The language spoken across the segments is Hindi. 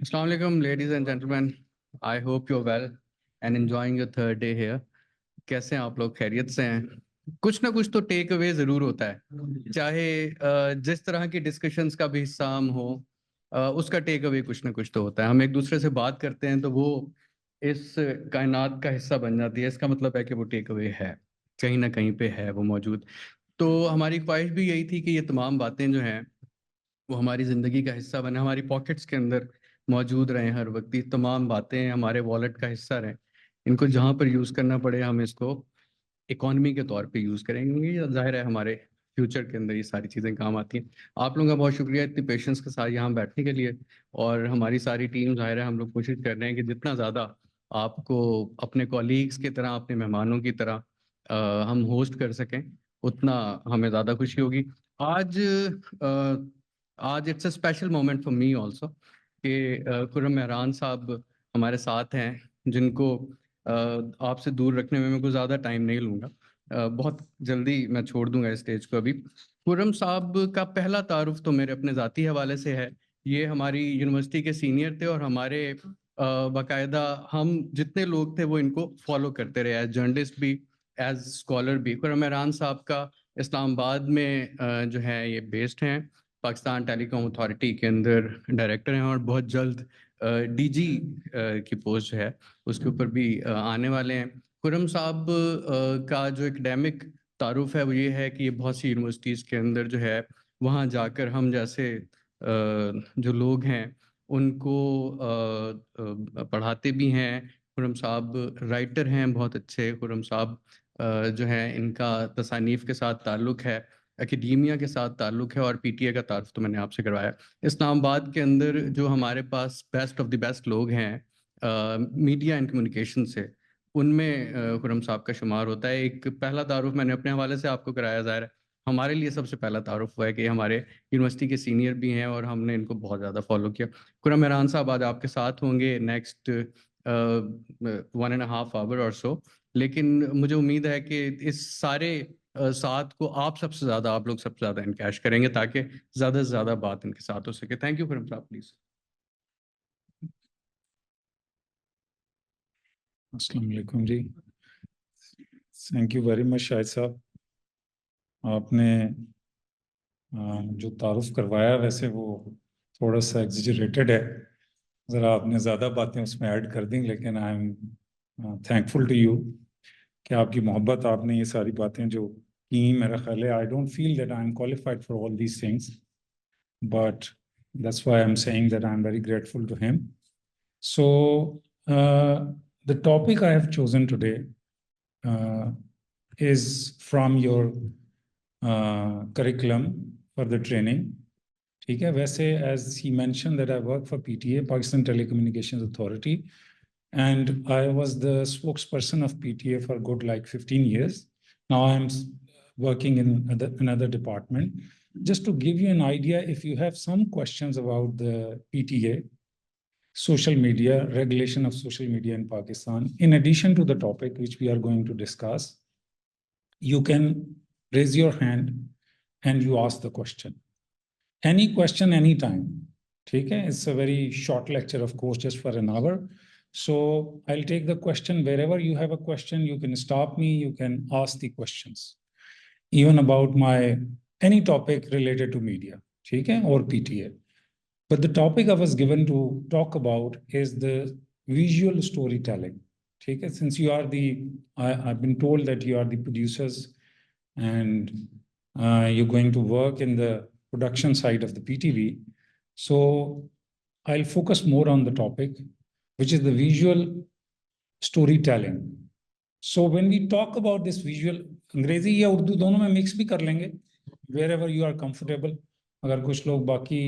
Assalamu alaikum, ladies and gentlemen. I hope you're well and enjoying your third day here. कैसे हैं आप लोग? खैरियत से हैं? कुछ ना कुछ तो टेक अवे जरूर होता है, चाहे जिस तरह की डिस्कशंस का भी हिस्सा हम हो, उसका टेक अवे कुछ ना कुछ तो होता है। हम एक दूसरे से बात करते हैं तो वो इस कायनात का हिस्सा बन जाती है। इसका मतलब है कि वो टेक अवे है, कहीं ना कहीं पे है वो मौजूद। तो हमारी ख्वाहिश भी यही थी कि ये तमाम बातें जो हैं वो हमारी ज़िंदगी का हिस्सा बने, हमारी पॉकेट्स के अंदर मौजूद रहें हर वक्त। ये तमाम बातें हमारे वॉलेट का हिस्सा रहें। इनको जहाँ पर यूज़ करना पड़े हम इसको इकोनॉमी के तौर पे यूज़ करेंगे। ये जाहिर है हमारे फ्यूचर के अंदर ये सारी चीज़ें काम आती हैं। आप लोगों का बहुत शुक्रिया इतनी पेशेंस के साथ यहाँ बैठने के लिए। और हमारी सारी टीम, जाहिर है हम लोग कोशिश कर रहे हैं कि जितना ज़्यादा आपको अपने कॉलीग्स की तरह, अपने मेहमानों की तरह हम होस्ट कर सकें, उतना हमें ज़्यादा खुशी होगी। आज आज it's a special moment for me also कि खुर्रम मेहरान साहब हमारे साथ हैं, जिनको आपसे दूर रखने में मैं कुछ ज़्यादा टाइम नहीं लूँगा। बहुत जल्दी मैं छोड़ दूंगा इस स्टेज को। अभी खुर्रम साहब का पहला तारुफ तो मेरे अपने ज़ाती हवाले से है। ये हमारी यूनिवर्सिटी के सीनियर थे और हमारे बाकायदा हम जितने लोग थे वो इनको फॉलो करते रहे, एज जर्नलिस्ट भी, एज स्कॉलर भी। खुर्रम मेहरान साहब का इस्लामाबाद में जो है ये बेस्ड हैं, पाकिस्तान टेलीकॉम अथॉरिटी के अंदर डायरेक्टर हैं और बहुत जल्द डीजी की पोस्ट जो है उसके ऊपर भी आने वाले हैं। खुर्रम साहब का जो एकेडमिक तारुफ है वो ये है कि ये बहुत सी यूनिवर्सिटीज़ के अंदर जो है वहाँ जाकर हम जैसे जो लोग हैं उनको पढ़ाते भी हैं। खुर्रम साहब राइटर हैं बहुत अच्छे। खुर्रम साहब जो है इनका तसानीफ़ के साथ ताल्लुक़ है, एकेडमिया के साथ ताल्लुक़ है, और पीटीए का तारुफ तो मैंने आपसे करवाया। इस्लामाबाद के अंदर जो हमारे पास बेस्ट ऑफ द बेस्ट लोग हैं मीडिया एंड कम्युनिकेशन से, उनमें खुर्रम साहब का शुमार होता है। एक पहला तारुफ मैंने अपने हवाले से आपको कराया, ज़ाहिर है हमारे लिए सबसे पहला तारुफ हुआ है कि हमारे यूनिवर्सिटी के सीनियर भी हैं और हमने इनको बहुत ज़्यादा फॉलो किया। खुर्रम मेहरान साहब आज आपके साथ होंगे नेक्स्ट 1.5 आवर और सो, लेकिन मुझे उम्मीद है कि इस सारे साथ को आप लोग सबसे ज़्यादा इनकैश करेंगे ताकि ज़्यादा से ज़्यादा बात इनके साथ हो सके। थैंक यू खुर्रम साहब, प्लीज़। अस्सलाम वालेकुम जी। Thank you very much Shahid sahab. आपने जो तारुफ करवाया वैसे वो थोड़ा सा एग्जिजरेटेड है, ज़रा आपने ज़्यादा बातें उसमें ऐड कर दी, लेकिन I am thankful to you कि आपकी मोहब्बत, आपने ये सारी बातें जो की। मेरा ख्याल है I don't feel that I am qualified for all these things, but that's why I am saying that I am very grateful to him. So the topic I have chosen today is from your curriculum for the training. ठीक है, वैसे as he mentioned that I work for PTA, Pakistan Telecommunications Authority, and I was the spokesperson of PTA for good like 15 years. Now I'm working in another department. Just to give you an idea, if you have some questions about the PTA, social media, regulation of social media in Pakistan, in addition to the topic which we are going to discuss, you can raise your hand and you ask the question. Any question, anytime. Okay? It's a very short lecture, of course, just for an hour. So I'll take the question. Wherever you have a question, you can stop me, you can ask the questions. Even about any topic related to media, okay, or PTA. But the topic I was given to talk about is the visual storytelling. Okay? Since you are I've been told that you are the producers and you're going to work in the production side of the PTV. So I'll focus more on the topic, which is the visual storytelling. So when we talk about this visual, अंग्रेजी या उर्दू दोनों में मिक्स भी कर लेंगे, wherever you are comfortable. अगर कुछ लोग बाकी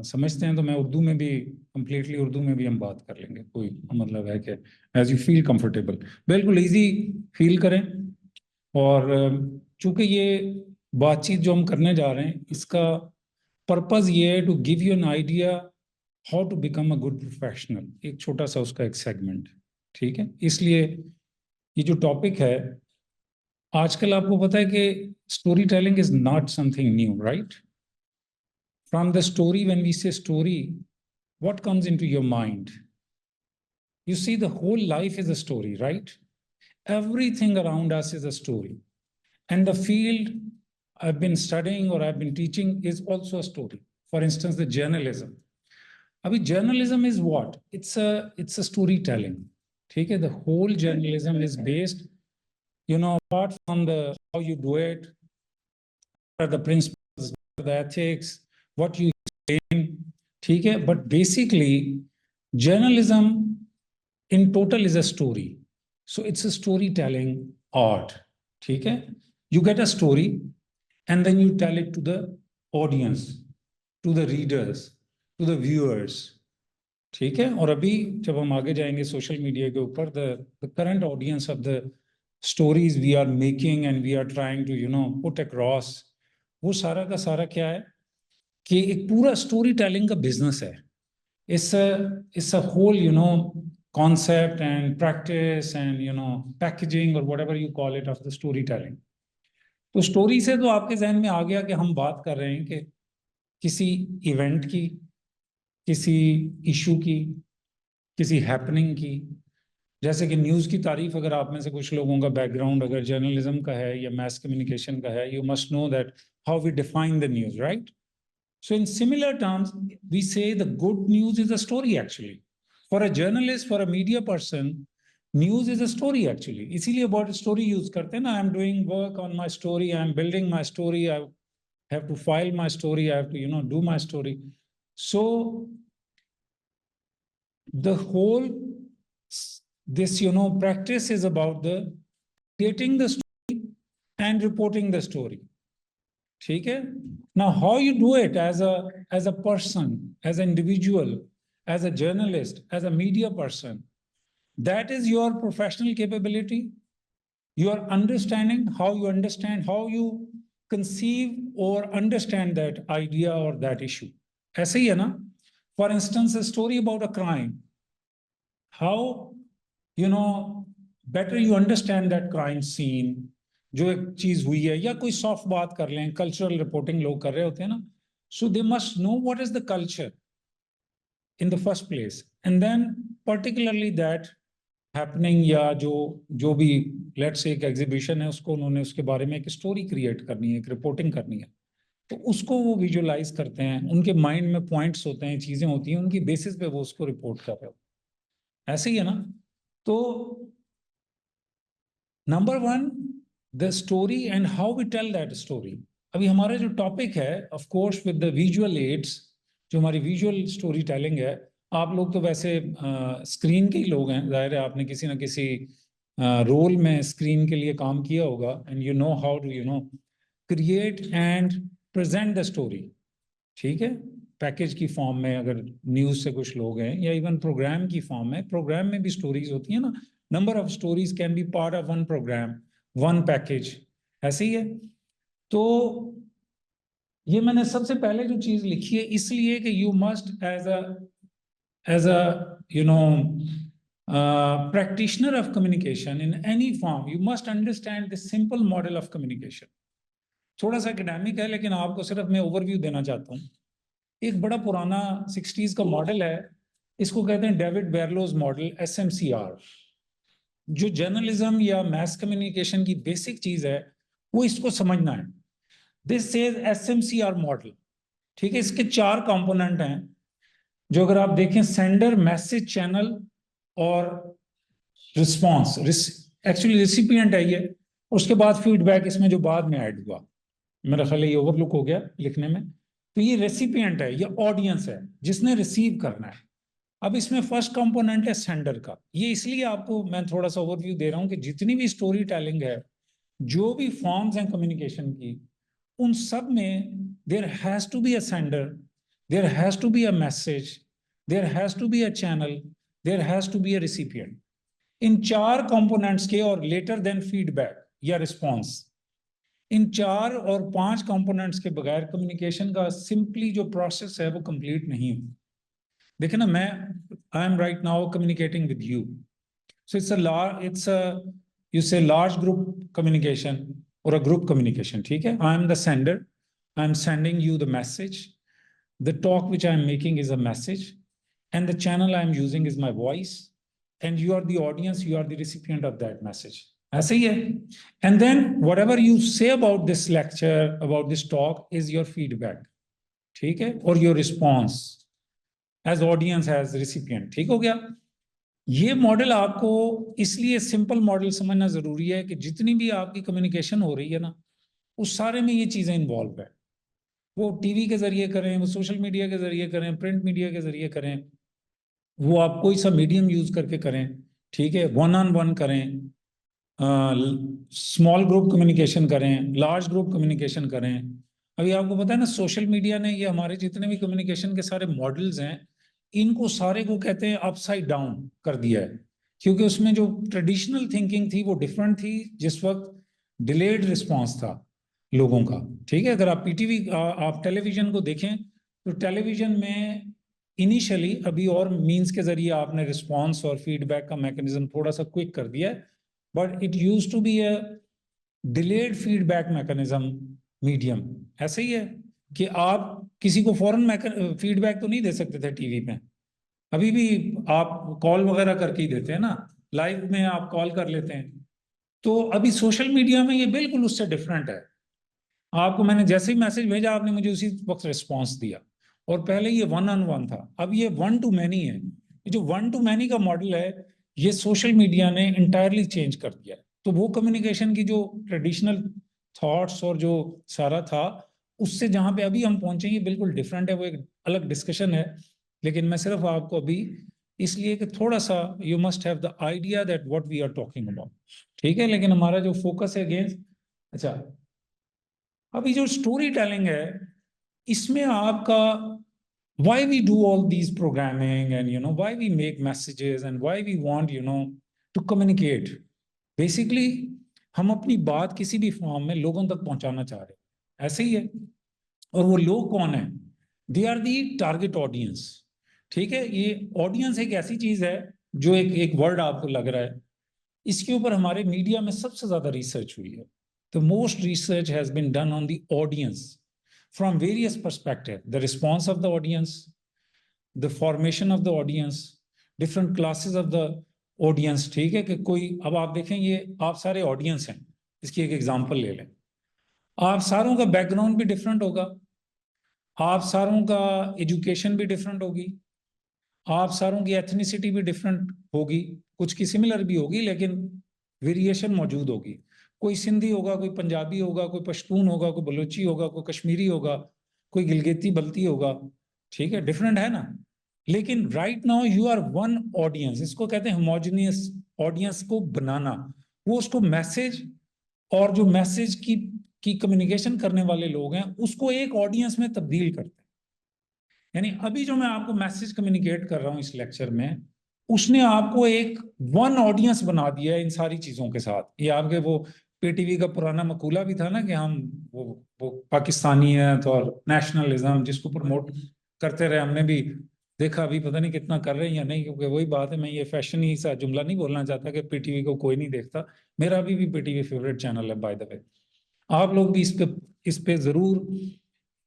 समझते हैं तो मैं उर्दू में भी, कम्प्लीटली उर्दू में भी हम बात कर लेंगे, कोई मतलब है कि एज यू फील कंफर्टेबल, बिल्कुल इजी फील करें। और चूंकि ये बातचीत जो हम करने जा रहे हैं, इसका पर्पस ये है to give you an idea how to become a good professional, एक छोटा सा उसका एक सेगमेंट। ठीक है, इसलिए ये जो टॉपिक है, आजकल आपको पता है कि story telling is not something new, right? From the story, when we say story, what comes into your mind? You see, the whole life is a story, right? Everything around us is a story. And the field I've been studying or I've been teaching is also a story. For instance, the journalism. Journalism is what? It's a storytelling. Okay? The whole journalism is based, apart from the how you do it, what are the principles, the ethics, what you explain. Okay? But basically, journalism in total is a story. So it's a storytelling art. Okay? You get a story and then you tell it to the audience, to the readers, to the viewers. ठीक है? और अभी जब हम आगे जाएंगे सोशल मीडिया के ऊपर, the current audience of the stories we are making and we are trying to put across, वो सारा का सारा क्या है कि एक पूरा स्टोरी टेलिंग का बिजनेस है. It's a whole concept and practice and packaging or whatever you call it of the storytelling. तो स्टोरी से तो आपके जहन में आ गया कि हम बात कर रहे हैं कि किसी इवेंट की, किसी इशू की, किसी हैपनिंग की. जैसे कि न्यूज़ की तारीफ अगर आप में से कुछ लोगों का बैकग्राउंड अगर जर्नलिज्म का है या मैस कम्युनिकेशन का है, you must know that how we define the news, right? So in similar terms, we say the good news is a story actually. For a journalist, for a media person, news is a story actually. इसीलिए about story use करते हैं ना. I'm doing work on my story. I'm building my story. I have to file my story. I have to do my story. So the whole this practice is about the creating the story and reporting the story. ठीक है? Now, how you do it as a person, as an individual, as a journalist, as a media person, that is your professional capability, your understanding, how you understand, how you conceive or understand that idea or that issue. ऐसे ही है ना? For instance, a story about a crime. How, better you understand that crime scene, जो एक चीज हुई है, या कोई सॉफ्ट बात कर लें, कल्चरल रिपोर्टिंग लोग कर रहे होते हैं ना. So they must know what is the culture in the first place, and then particularly that happening या जो भी लेट्स से एक एग्जीबिशन है, उसको उन्होंने उसके बारे में एक स्टोरी क्रिएट करनी है, एक रिपोर्टिंग करनी है, तो उसको वो विजुअलाइज करते हैं. उनके माइंड में पॉइंट्स होते हैं, चीजें होती हैं, उनकी बेसिस पे वो उसको रिपोर्ट कर रहे हो. ऐसे ही है ना? तो number one, the story and how we tell that story. अभी हमारा जो टॉपिक है, of course with the visual aids, जो हमारी विजुअल स्टोरी टेलिंग है. आप लोग तो वैसे स्क्रीन के ही लोग हैं, जाहिर है आपने किसी ना किसी रोल में स्क्रीन के लिए काम किया होगा, and you know how to create and present the story. ठीक है? पैकेज की फॉर्म में, अगर न्यूज़ से कुछ लोग हैं, या इवन प्रोग्राम की फॉर्म में, प्रोग्राम में भी स्टोरीज होती है ना. Number of stories can be part of one program, one package. ऐसे ही है. तो ये मैंने सबसे पहले जो चीज लिखी है, इसलिए कि you must as a practitioner of communication in any form, you must understand the simple model of communication. थोड़ा सा एकेडमिक है, लेकिन आपको सिर्फ मैं ओवरव्यू देना चाहता हूँ. एक बड़ा पुराना 60s का मॉडल है, इसको कहते हैं डेविड बेरलोज मॉडल, SMCR. जो जर्नलिज्म या मैस कम्युनिकेशन की बेसिक चीज है, वो इसको समझना है. This is SMCR model. ठीक है? इसके 4 कंपोनेंट हैं, जो अगर आप देखें, सेंडर, मैसेज, चैनल और रिस्पॉन्स. एक्चुअली रिसिपिएंट है ये, उसके बाद फीडबैक इसमें जो बाद में ऐड हुआ. मेरा ख्याल ये ओवरलुक हो गया लिखने में. तो ये रेसिपिएंट है, ये ऑडियंस है जिसने रिसीव करना है. अब इसमें फर्स्ट कंपोनेंट है सेंडर का. ये इसलिए आपको मैं थोड़ा सा ओवरव्यू दे रहा हूं कि जितनी भी स्टोरी टेलिंग है, जो भी फॉर्म्स हैं कम्युनिकेशन की, उन सब में there has to be a sender, there has to be a message, there has to be a channel, there has to be a recipient. इन 4 कंपोनेंट्स के, और लेटर देन फीडबैक या रिस्पॉन्स, इन 4 और 5 कंपोनेंट्स के बगैर कम्युनिकेशन का सिंपली जो प्रोसेस है वो कंप्लीट नहीं है. देखिए ना, I am right now communicating with you, so it's a you say large group communication or a group communication. ठीक है? I am the sender, I am sending you the message, the talk which I am making is a message, and the channel I am using is my voice, and you are the audience, you are the recipient of that message. ऐसे ही है. And then whatever you say about this lecture, about this talk, is your feedback. ठीक है, और your response as audience, as recipient. ठीक हो गया. ये मॉडल आपको इसलिए सिंपल मॉडल समझना जरूरी है कि जितनी भी आपकी कम्युनिकेशन हो रही है ना, उस सारे में ये चीजें इन्वॉल्व है. वो टीवी के जरिए करें, वो सोशल मीडिया के जरिए करें, प्रिंट मीडिया के जरिए करें, वो आप कोई सा मीडियम यूज करके करें. ठीक है, वन ऑन वन करें, स्मॉल ग्रुप कम्युनिकेशन करें, लार्ज ग्रुप कम्युनिकेशन करें. अभी आपको पता है ना, सोशल मीडिया ने ये हमारे जितने भी कम्युनिकेशन के सारे मॉडल्स हैं, इनको सारे को कहते हैं अपसाइड डाउन कर दिया है. क्योंकि उसमें जो ट्रेडिशनल थिंकिंग थी वो डिफरेंट थी. जिस वक्त डिलेड रिस्पॉन्स था लोगों का. ठीक है, अगर आप पीटीवी आप टेलीविजन को देखें तो टेलीविजन में इनिशियली अभी और मींस के जरिए आपने रिस्पॉन्स और फीडबैक का मैकेनिज्म थोड़ा सा क्विक कर दिया है, but it used to be a delayed feedback mechanism medium. ऐसे ही है कि आप किसी को फौरन फीडबैक तो नहीं दे सकते थे टीवी पे. अभी भी आप कॉल वगैरह करके ही देते हैं ना, लाइव में आप कॉल कर लेते हैं. तो अभी सोशल मीडिया में ये बिल्कुल उससे डिफरेंट है. आपको मैंने जैसे ही मैसेज भेजा, आपने मुझे उसी वक्त रिस्पॉन्स दिया. और पहले ये वन ऑन वन था, अब ये वन टू मैनी है. ये जो वन टू मैनी का मॉडल है, ये सोशल मीडिया ने इंटायरली चेंज कर दिया है. तो वो कम्युनिकेशन की जो ट्रेडिशनल थॉट्स और जो सारा था, उससे जहां पे अभी हम पहुंचे ये बिल्कुल डिफरेंट है. वो एक अलग डिस्कशन है, लेकिन मैं सिर्फ आपको अभी इसलिए कि थोड़ा सा you must have the idea that what we are talking about. ठीक है, लेकिन हमारा जो फोकस है अगेंस्ट, अच्छा, अभी जो स्टोरी टेलिंग है, इसमें आपका why we do all these programming, and why we make messages, and why we want to communicate. Basically हम अपनी बात किसी भी फॉर्म में लोगों तक पहुंचाना चाह रहे हैं. ऐसे ही है. और वो लोग कौन है? They are the target audience. ठीक है, ये ऑडियंस एक ऐसी चीज है जो एक वर्ड आपको लग रहा है. इसके ऊपर हमारे मीडिया में सबसे ज्यादा रिसर्च हुई है. The most research has been done on the audience from various perspectives: the response of the audience, the formation of the audience, different classes of the audience. ठीक है, कि कोई, अब आप देखें, ये आप सारे ऑडियंस हैं. इसकी एक एग्जांपल ले लें. आप सारों का बैकग्राउंड भी डिफरेंट होगा, आप सारों का एजुकेशन भी डिफरेंट होगी, आप सारों की एथनिसिटी भी डिफरेंट होगी. कुछ की सिमिलर भी होगी, लेकिन वेरिएशन मौजूद होगी. कोई सिंधी होगा, कोई पंजाबी होगा, कोई पश्तून होगा, कोई बलोची होगा, कोई कश्मीरी होगा, कोई गिलगिती बल्ती होगा. ठीक है, डिफरेंट है ना. लेकिन right now you are one audience. इसको कहते हैं होमोजेनियस ऑडियंस को बनाना. वो उसको मैसेज, और जो मैसेज की कम्युनिकेशन करने वाले लोग हैं, उसको एक ऑडियंस में तब्दील करते हैं. यानी अभी जो मैं आपको मैसेज कम्युनिकेट कर रहा हूं इस लेक्चर में, उसने आपको एक वन ऑडियंस बना दिया है इन सारी चीजों के साथ. ये आपके वो पीटीवी का पुराना मकूला भी था ना, कि हम वो पाकिस्तानियत और नेशनलिज्म जिसको प्रमोट करते रहे, हमने भी देखा. अभी पता नहीं कितना कर रहे हैं या नहीं, क्योंकि वही बात है, मैं ये फैशन ही सा जुमला नहीं बोलना चाहता कि पीटीवी को कोई नहीं देखता. मेरा अभी भी पीटीवी फेवरेट चैनल है, बाय द वे. आप लोग भी इस पे जरूर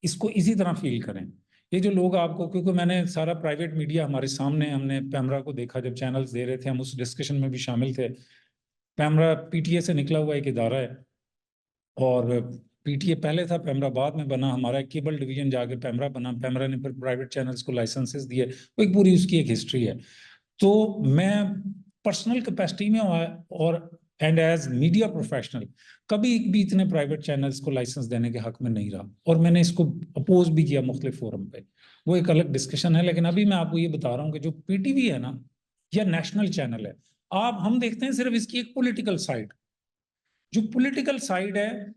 इसको इसी तरह फील करें. ये जो लोग आपको, क्योंकि मैंने सारा प्राइवेट मीडिया हमारे सामने, हमने पैमरा को देखा जब चैनल्स दे रहे थे, हम उस डिस्कशन में भी शामिल थे. पैमरा पीटीए से निकला हुआ एक इदारा है, और पीटीए पहले था, पैमरा बाद में बना. हमारा केबल डिवीजन जाकर पैमरा बना, पैमरा ने फिर प्राइवेट चैनल्स को लाइसेंसेस दिए. वो एक पूरी उसकी एक हिस्ट्री है. तो मैं पर्सनल कैपेसिटी में और एंड एज मीडिया प्रोफेशनल कभी भी इतने प्राइवेट चैनल्स को लाइसेंस देने के हक में नहीं रहा, और मैंने इसको अपोज भी किया मुख्तलिफ फोरम पे. वो एक अलग डिस्कशन है. लेकिन अभी मैं आपको ये बता रहा हूँ कि जो पीटीवी है ना, या नेशनल चैनल है, हम देखते हैं सिर्फ इसकी एक पॉलिटिकल साइड. जो पॉलिटिकल साइड है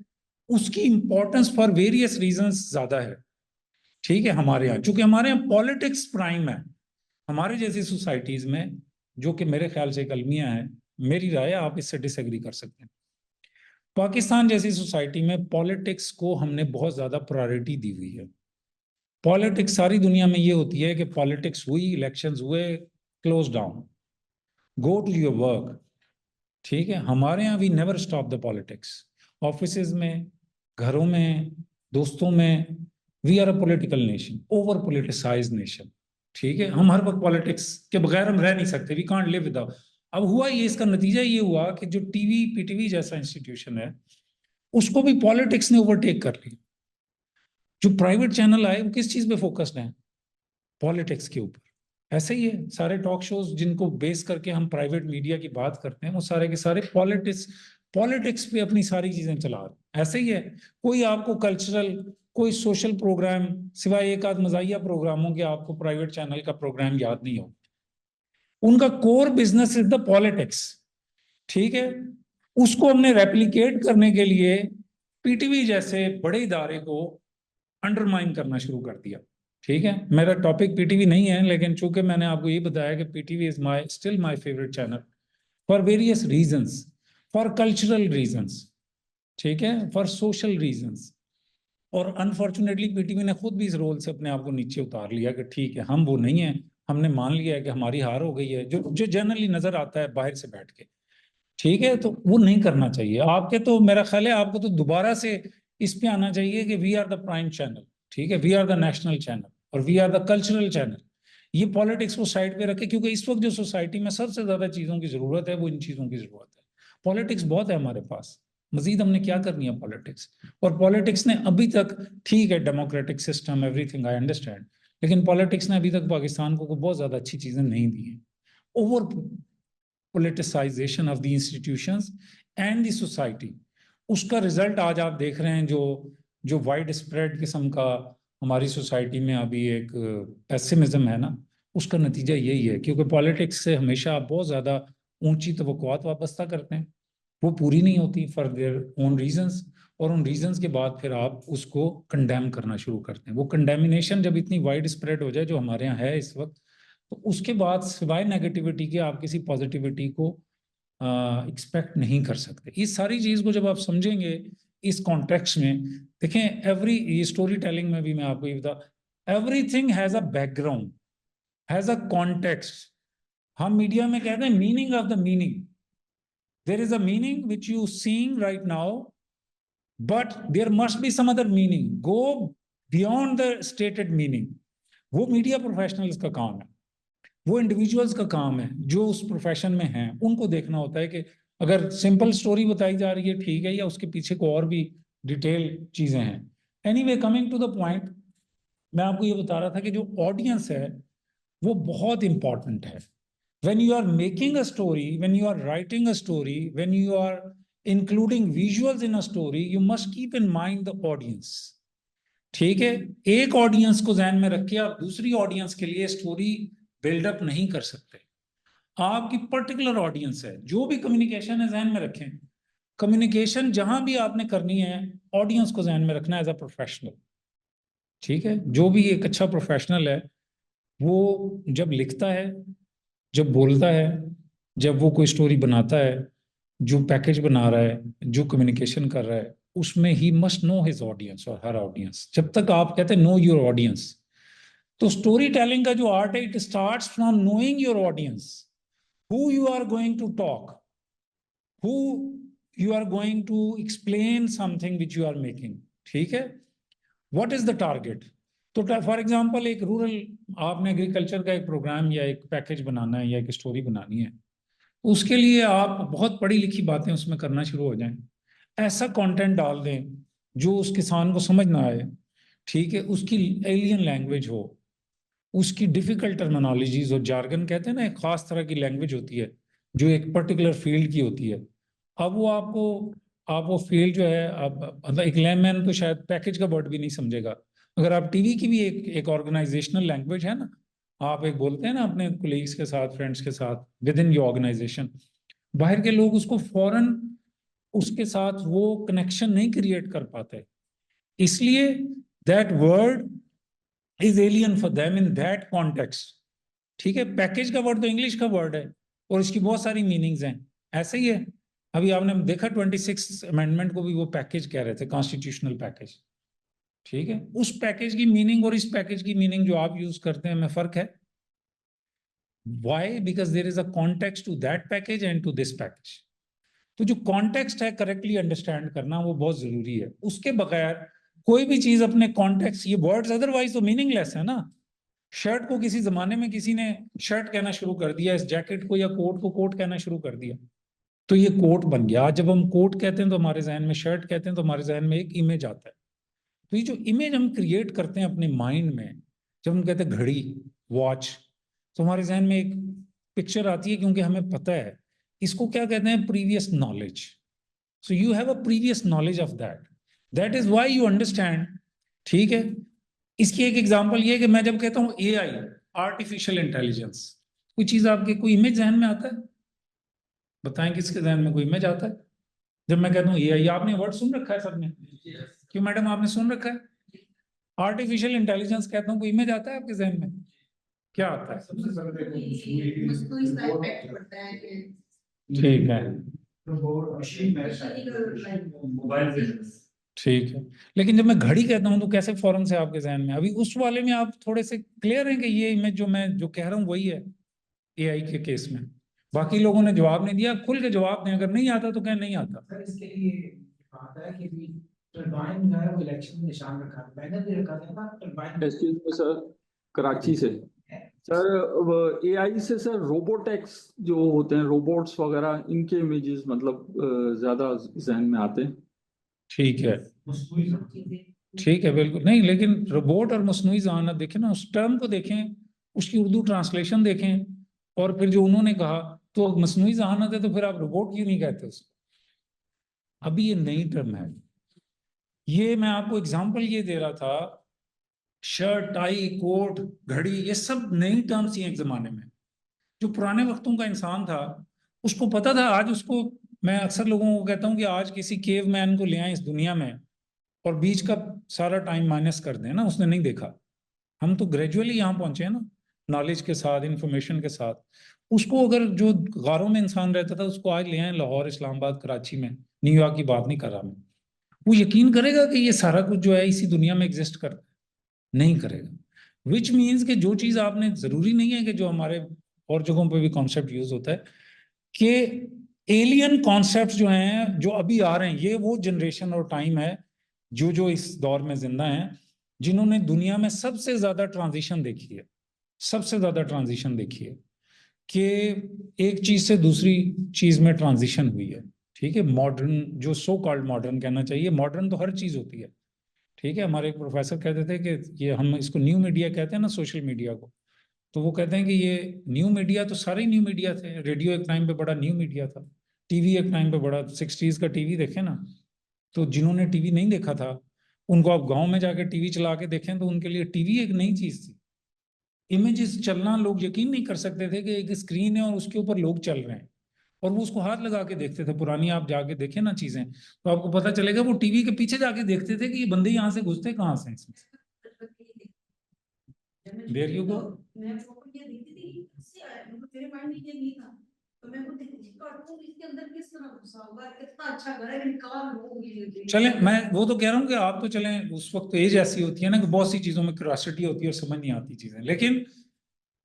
उसकी इंपॉर्टेंस फॉर वेरियस रीजंस ज्यादा है. ठीक है, हमारे यहाँ, चूंकि हमारे यहाँ पॉलिटिक्स प्राइम है. हमारे जैसी सोसाइटीज में, जो कि मेरे ख्याल से एक अलमिया है, मेरी राय, आप इससे डिसएग्री कर सकते हैं. पाकिस्तान जैसी सोसाइटी में पॉलिटिक्स को हमने बहुत ज्यादा प्रायोरिटी दी हुई है. पॉलिटिक्स सारी दुनिया में ये होती है कि पॉलिटिक्स हुई, इलेक्शंस हुए, close down, go to your work. ठीक है, हमारे यहाँ we never stop the politics. Offices में, घरों में, दोस्तों में, we are a political nation, over politicised nation. ठीक है, हम हर वक्त पॉलिटिक्स के बगैर हम रह नहीं सकते, वी कांट लिव विदाउट। अब हुआ ये, इसका नतीजा ये हुआ कि जो टीवी पीटीवी जैसा इंस्टीट्यूशन है उसको भी पॉलिटिक्स ने ओवरटेक कर लिया। जो प्राइवेट चैनल आए वो किस चीज पे फोकस्ड हैं? पॉलिटिक्स के ऊपर। ऐसे ही है सारे टॉक शोज जिनको बेस करके हम प्राइवेट मीडिया की बात करते हैं, वो सारे के सारे पॉलिटिक्स पॉलिटिक्स पे अपनी सारी चीजें चला रहे हैं। ऐसे ही है, कोई आपको कल्चरल, कोई सोशल प्रोग्राम, सिवाय एक आध मजाहिया प्रोग्रामों के, आपको प्राइवेट चैनल का प्रोग्राम याद नहीं हो। उनका core business is the politics. ठीक है, उसको हमने रेप्लिकेट करने के लिए पीटीवी जैसे बड़े इदारे को अंडरमाइन करना शुरू कर दिया। ठीक है, मेरा टॉपिक पीटीवी नहीं है, लेकिन चूंकि मैंने आपको ये बताया कि PTV is my still my favourite channel for various reasons, for cultural reasons, ठीक है, फॉर सोशल रीजंस। और अनफॉर्चुनेटली पीटीवी ने खुद भी इस रोल से अपने आप को नीचे उतार लिया कि ठीक है हम वो नहीं है, हमने मान लिया है कि हमारी हार हो गई है, जो जो जनरली नजर आता है बाहर से बैठ के। ठीक है, तो वो नहीं करना चाहिए आपके, तो मेरा ख्याल है आपको तो दोबारा से इस पे आना चाहिए कि we are the prime channel. ठीक है, we are the national channel और we are the cultural channel. ये पॉलिटिक्स को साइड पे रखे, क्योंकि इस वक्त जो सोसाइटी में सबसे ज्यादा चीजों की जरूरत है वो इन चीजों की जरूरत है। पॉलिटिक्स बहुत है हमारे पास, मजीद हमने क्या करनी है पॉलिटिक्स। और पॉलिटिक्स ने अभी तक, ठीक है democratic system everything I understand, लेकिन पॉलिटिक्स ने अभी तक पाकिस्तान को बहुत ज्यादा अच्छी चीजें नहीं दी हैं। Over politicization of the institutions and the society, उसका रिजल्ट आज आप देख रहे हैं, जो जो वाइड स्प्रेड किस्म का हमारी सोसाइटी में अभी एक पेसिमिज्म है ना, उसका नतीजा यही है। क्योंकि पॉलिटिक्स से हमेशा आप बहुत ज्यादा ऊंची तवक्कुआत वाबस्ता करते हैं, वो पूरी नहीं होती फॉर देयर ओन रीजंस, और उन रीजंस के बाद फिर आप उसको कंडेम करना शुरू करते हैं। वो कंडेमिनेशन जब इतनी वाइड स्प्रेड हो जाए जो हमारे यहाँ है इस वक्त, तो उसके बाद सिवाय नेगेटिविटी के आप किसी पॉजिटिविटी को एक्सपेक्ट नहीं कर सकते। इस सारी चीज को जब आप समझेंगे इस कॉन्टेक्स्ट में, देखें एवरी, ये स्टोरी टेलिंग में भी मैं आपको ये बता, everything has a background, has a context. हम मीडिया में कहते हैं meaning of the meaning. There is a meaning which you seeing right now, but there must be some other meaning, go beyond the stated meaning. वो मीडिया प्रोफेशनल्स का काम है, वो इंडिविजुअल्स का काम है जो उस प्रोफेशन में हैं, उनको देखना होता है कि अगर सिंपल स्टोरी बताई जा रही है ठीक है, या उसके पीछे को और भी डिटेल चीजें हैं। Anyway, coming to the point, मैं आपको ये बता रहा था कि जो ऑडियंस है वो बहुत इंपॉर्टेंट है। when you are making a story, when you are writing a story, when you are including visuals in a story, you must keep in mind the audience। ठीक है, एक ऑडियंस को ध्यान में रख के आप दूसरी ऑडियंस के लिए स्टोरी बिल्डअप नहीं कर सकते। आपकी पर्टिकुलर ऑडियंस है, जो भी कम्युनिकेशन है ध्यान में रखें, कम्युनिकेशन जहां भी आपने करनी है ऑडियंस को ध्यान में रखना एज अ प्रोफेशनल। ठीक है, जो भी एक अच्छा प्रोफेशनल है वो जब लिखता है, जब बोलता है, जब वो कोई स्टोरी बनाता है, जो पैकेज बना रहा है, जो कम्युनिकेशन कर रहा है, उसमें he must know his audience और हर ऑडियंस। जब तक आप कहते हैं नो योर ऑडियंस, तो स्टोरी टेलिंग का जो आर्ट है it starts from knowing your audience, who you are going to talk, who you are going to explain something which you are making। ठीक है, what is the target। तो फॉर एग्जाम्पल एक रूरल, आपने एग्रीकल्चर का एक प्रोग्राम या एक पैकेज बनाना है या एक स्टोरी बनानी है, उसके लिए आप बहुत पढ़ी लिखी बातें उसमें करना शुरू हो जाएं, ऐसा कंटेंट डाल दें जो उस किसान को समझ ना आए। ठीक है, उसकी एलियन लैंग्वेज हो, उसकी डिफिकल्ट टर्मिनोलॉजीज और जार्गन कहते हैं ना, एक खास तरह की लैंग्वेज होती है जो एक पर्टिकुलर फील्ड की होती है। अब वो आपको, आप वो फील्ड जो है, आप मतलब एक लैमैन तो शायद पैकेज का वर्ड भी नहीं समझेगा। अगर आप टीवी की भी एक ऑर्गेनाइजेशनल लैंग्वेज है ना, आप एक बोलते हैं ना अपने कोलीग्स के साथ, फ्रेंड्स के साथ विद इन योर ऑर्गेनाइजेशन, बाहर के लोग उसको फौरन उसके साथ वो कनेक्शन नहीं क्रिएट कर पाते, इसलिए that word is alien for them in that context. ठीक है, पैकेज का वर्ड तो इंग्लिश का वर्ड है और इसकी बहुत सारी मीनिंग्स हैं। ऐसे ही है, अभी आपने देखा 26 अमेंडमेंट को भी वो पैकेज कह रहे थे, कॉन्स्टिट्यूशनल पैकेज। ठीक है, उस पैकेज की मीनिंग और इस पैकेज की मीनिंग जो आप यूज करते हैं में फर्क है। Why? Because there is a context to that package and to this package. तो जो कॉन्टेक्स्ट है करेक्टली अंडरस्टैंड करना वो बहुत जरूरी है, उसके बगैर कोई भी चीज अपने कॉन्टेक्स्ट, ये वर्ड्स अदरवाइज तो मीनिंगलेस है ना। शर्ट को किसी जमाने में किसी ने शर्ट कहना शुरू कर दिया, इस जैकेट को या कोट को कोट कहना शुरू कर दिया, तो ये कोट बन गया। जब हम कोट कहते हैं तो हमारे जहन में, शर्ट कहते हैं तो हमारे जहन में एक इमेज आता है। तो ये जो इमेज हम क्रिएट करते हैं अपने माइंड में, जब हम कहते हैं घड़ी, वॉच, तो हमारे जहन में एक पिक्चर आती है, क्योंकि हमें पता है। इसको क्या कहते हैं? Previous knowledge. So you have a previous knowledge of that, that is why you understand. ठीक है, इसकी एक एग्जांपल ये है कि मैं जब कहता हूँ एआई, आर्टिफिशियल इंटेलिजेंस, कोई चीज आपके, कोई इमेज जहन में आता है? बताएं किसके जहन में कोई इमेज आता है जब मैं कहता हूँ एआई? आपने वर्ड सुन रखा है सबने? क्यों मैडम, आपने सुन रखा है? आर्टिफिशियल इंटेलिजेंस कहता हूँ, कोई इमेज आता है आपके जहन में? क्या आता है? ठीक है, ठीक है। लेकिन जब मैं घड़ी कहता हूं तो कैसे फौरन से आपके जहन में? अभी उस वाले में आप थोड़े से क्लियर हैं कि ये इमेज जो मैं जो कह रहा हूं वही है एआई के केस में? बाकी लोगों ने जवाब नहीं दिया, खुल के जवाब दें। अगर नहीं आता तो क्या नहीं आता? सर इसके लिए आता है कि टरबाइन जो है वो इलेक्शन में निशान रखा है, मैंने भी रखा था ना turbine. Excuse me sir, Karachi से सर। एआई से सर रोबोटेक्स जो होते हैं, रोबोट्स वगैरह, इनके इमेजेस मतलब ज्यादा जहन में आते हैं। ठीक है, ठीक है, बिल्कुल नहीं। लेकिन रोबोट और मसनूई जहानत देखें ना, उस टर्म को देखें, उसकी उर्दू ट्रांसलेशन देखें, और फिर जो उन्होंने कहा तो मसनूई जहानत है, तो फिर आप रोबोट क्यों नहीं कहते उसको? अभी ये नई टर्म है। ये मैं आपको एग्जांपल ये दे रहा था, शर्ट, टाई, कोट, घड़ी, ये सब नई टर्म्स ही हैं एक जमाने में। जो पुराने वक्तों का इंसान था उसको पता था। आज उसको, मैं अक्सर लोगों को कहता हूं कि आज किसी केव मैन को ले आए इस दुनिया में और बीच का सारा टाइम माइनस कर दें ना, उसने नहीं देखा। हम तो ग्रेजुअली यहाँ पहुंचे हैं ना, नॉलेज के साथ, इंफॉर्मेशन के साथ। उसको अगर जो गारों में इंसान रहता था उसको आज ले आए लाहौर, इस्लामाबाद, कराची में, न्यूयॉर्क की बात नहीं कर रहा मैं, वो यकीन करेगा कि ये सारा कुछ जो है इसी दुनिया में एग्जिस्ट करता है? नहीं करेगा। विच मीन्स कि जो चीज आपने, जरूरी नहीं है कि जो हमारे और जगहों पे भी कॉन्सेप्ट यूज होता है कि एलियन कॉन्सेप्ट जो हैं जो अभी आ रहे हैं, ये वो जनरेशन और टाइम है जो जो इस दौर में जिंदा हैं, जिन्होंने दुनिया में सबसे ज्यादा ट्रांजिशन देखी है, सबसे ज्यादा ट्रांजिशन देखी है कि एक चीज से दूसरी चीज में ट्रांजिशन हुई है। ठीक है, मॉडर्न, जो सो कॉल्ड मॉडर्न कहना चाहिए, मॉडर्न तो हर चीज होती है। ठीक है, हमारे एक प्रोफेसर कहते थे कि ये, हम इसको न्यू मीडिया कहते हैं ना, सोशल मीडिया को, तो वो कहते हैं कि ये न्यू मीडिया तो सारे न्यू मीडिया थे। रेडियो एक टाइम पे बड़ा न्यू मीडिया था, टीवी एक टाइम पे बड़ा, 60s का टीवी देखे ना, तो जिन्होंने टीवी नहीं देखा था उनको आप गांव में जाके टीवी चला के देखें तो उनके लिए टीवी एक नई चीज थी। इमेजेस चलना, लोग यकीन नहीं कर सकते थे कि एक स्क्रीन है और उसके ऊपर लोग चल रहे हैं, और वो उसको हाथ लगा के देखते थे। पुरानी आप जाके देखें ना चीजें, तो आपको पता चलेगा वो टीवी के पीछे जाके देखते थे कि ये बंदे यहाँ से घुसते कहाँ से इसमें। There you go. मैं फोटो ये देखती थी, इससे तेरे माइंड में ये नहीं था, तो मैं खुद देखती थी कार्टून इसके अंदर किस तरह घुसा होगा, कितना अच्छा घर है, निकाल लोगे। चले, मैं वो तो कह रहा हूँ कि आप तो चलें, उस वक्त एज ऐसी होती है ना कि बहुत सी चीजों में क्यूरियोसिटी होती है और समझ नहीं आती चीजें, लेकिन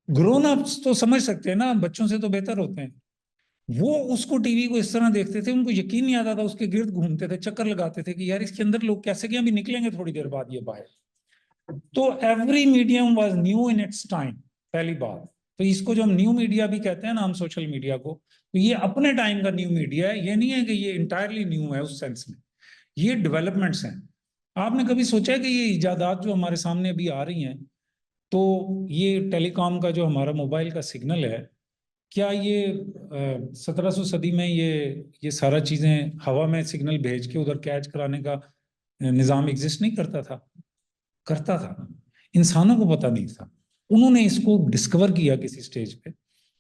ग्रोन अप्स तो समझ सकते हैं ना, बच्चों से तो बेहतर होते हैं। वो उसको टीवी को इस तरह देखते थे, उनको यकीन नहीं आता था, उसके गिर्द घूमते थे, चक्कर लगाते थे कि यार इसके अंदर लोग कैसे गए, अभी निकलेंगे थोड़ी देर बाद ये बाहर। तो every medium was new in its time, पहली बात। तो इसको जो हम न्यू मीडिया भी कहते हैं ना, हम सोशल मीडिया को, तो ये अपने टाइम का न्यू मीडिया है। ये नहीं है कि ये इंटायरली न्यू है उस सेंस में, ये डेवलपमेंट्स हैं। आपने कभी सोचा है कि ये इजादात जो हमारे सामने अभी आ रही हैं, तो ये टेलीकॉम का जो हमारा मोबाइल का सिग्नल है, क्या ये 1700 सदी में ये सारा चीजें हवा में सिग्नल भेज के उधर कैच कराने का निजाम एग्जिस्ट नहीं करता था? करता था, इंसानों को पता नहीं था। उन्होंने इसको डिस्कवर किया किसी स्टेज पे,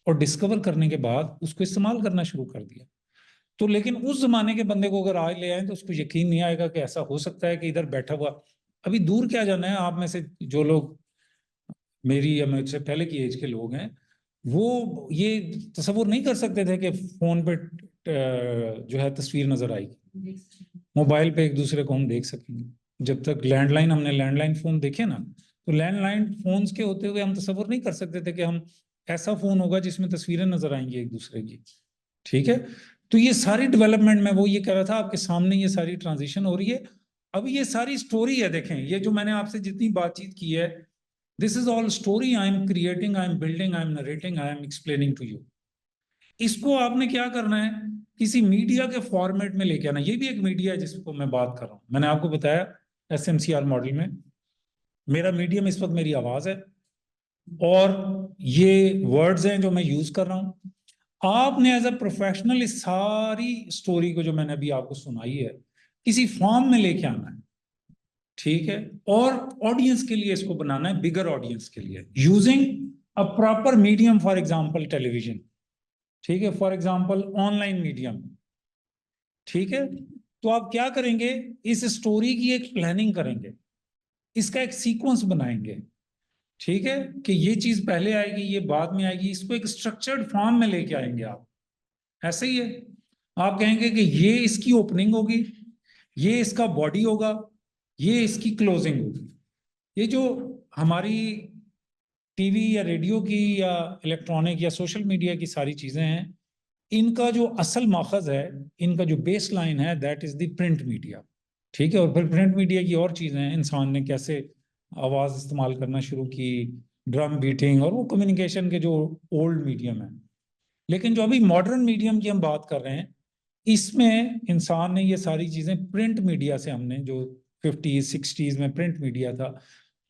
और डिस्कवर करने के बाद उसको इस्तेमाल करना शुरू कर दिया। तो लेकिन उस जमाने के बंदे को अगर आज ले आए तो उसको यकीन नहीं आएगा कि ऐसा हो सकता है कि इधर बैठा हुआ, अभी दूर क्या जाना है, आप में से जो लोग मेरी या मुझसे पहले की एज के लोग हैं, वो ये तस्वुर नहीं कर सकते थे कि फोन पे जो है तस्वीर नजर आएगी, मोबाइल पे एक दूसरे को हम देख सकेंगे। जब तक लैंडलाइन, हमने लैंडलाइन फोन देखे ना, तो लैंडलाइन फोन्स के होते हुए हम तस्वुर नहीं कर सकते थे कि हम, ऐसा फोन होगा जिसमें तस्वीरें नजर आएंगी एक दूसरे की। ठीक है, तो ये सारी डेवलपमेंट में वो ये कह रहा था, आपके सामने ये सारी ट्रांजिशन हो रही है। अब ये सारी स्टोरी है, देखें, ये जो मैंने आपसे जितनी बातचीत की है, This is all story I am creating, I am building, I am narrating, I am explaining to you. इसको आपने क्या करना है, किसी मीडिया के फॉर्मेट में लेके आना। ये भी एक मीडिया है जिसको मैं बात कर रहा हूँ। मैंने आपको बताया SMCR मॉडल में मेरा मीडियम इस वक्त मेरी आवाज है और ये वर्ड्स हैं जो मैं यूज कर रहा हूँ। आपने एज अ प्रोफेशनल इस सारी स्टोरी को जो मैंने अभी आपको सुनाई है किसी फॉर्म में लेके आना है, ठीक है, और ऑडियंस के लिए इसको बनाना है, बिगर ऑडियंस के लिए, using a proper medium, for example television, ठीक है, फॉर एग्जांपल ऑनलाइन मीडियम, ठीक है। तो आप क्या करेंगे, इस स्टोरी की एक प्लानिंग करेंगे, इसका एक सीक्वेंस बनाएंगे, ठीक है, कि ये चीज पहले आएगी, ये बाद में आएगी, इसको एक स्ट्रक्चर्ड फॉर्म में लेके आएंगे आप। ऐसे ही है, आप कहेंगे कि ये इसकी ओपनिंग होगी, ये इसका बॉडी होगा, ये इसकी क्लोजिंग होगी। ये जो हमारी टीवी या रेडियो की या इलेक्ट्रॉनिक या सोशल मीडिया की सारी चीजें हैं, इनका जो असल माखज है, इनका जो बेस लाइन है, that is the print media, ठीक है। और फिर प्रिंट मीडिया की और चीजें हैं, इंसान ने कैसे आवाज इस्तेमाल करना शुरू की, ड्रम बीटिंग, और वो कम्युनिकेशन के जो ओल्ड मीडियम है। लेकिन जो अभी मॉडर्न मीडियम की हम बात कर रहे हैं, इसमें इंसान ने ये सारी चीजें प्रिंट मीडिया से, हमने जो 50s 60s में प्रिंट मीडिया था,